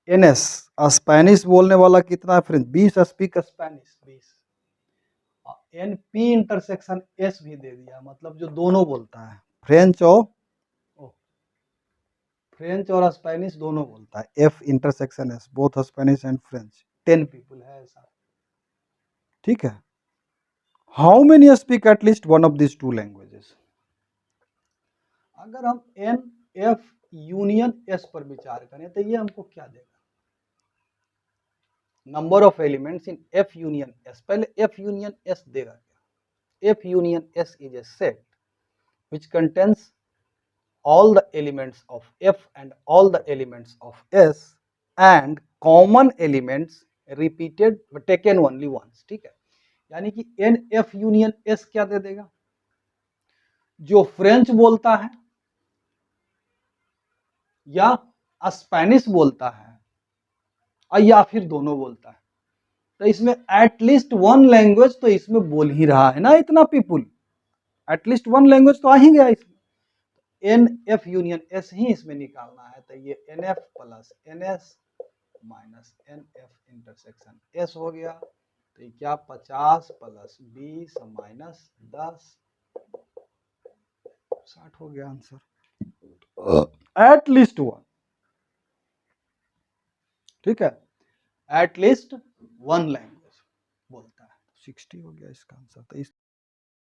एनएस स्पेनिश बोलने वाला कितना है French 20 speak Spanish 20, N P intersection S भी दे दिया, मतलब जो दोनों बोलता है फ्रेंच और स्पेनिश दोनों बोलता है, F intersection S both Spanish and French, 10 people है ऐसा, ठीक है। How many speak at least one of this to languages, अगर हम एन एफ यूनियन एस पर विचार करें तो ये हमको क्या देगा, number of elements in F union S, पहले एफ यूनियन एस देगा क्या, F union S is a set which contains all the elements of F and all the elements of S and common elements repeated but taken only once, ठीक है। यानी कि N F union S क्या दे देगा, जो French बोलता है या स्पेनिश बोलता है या फिर दोनों बोलता है, तो इसमें एटलीस्ट वन लैंग्वेज तो इसमें बोल ही रहा है ना, इतना पीपुल एटलीस्ट वन लैंग्वेज तो आ ही गया इसमें, एन एफ यूनियन एस ही इसमें निकालना है, तो ये N F plus N S minus N F intersection S हो गया, तो ये क्या 50 प्लस 20 माइनस 10 60 हो गया आंसर, एटलीस्ट वन, ठीक है, एटलीस्ट वन लैंग्वेज बोलता है, 60 हो गया इसका आंसर। तो इस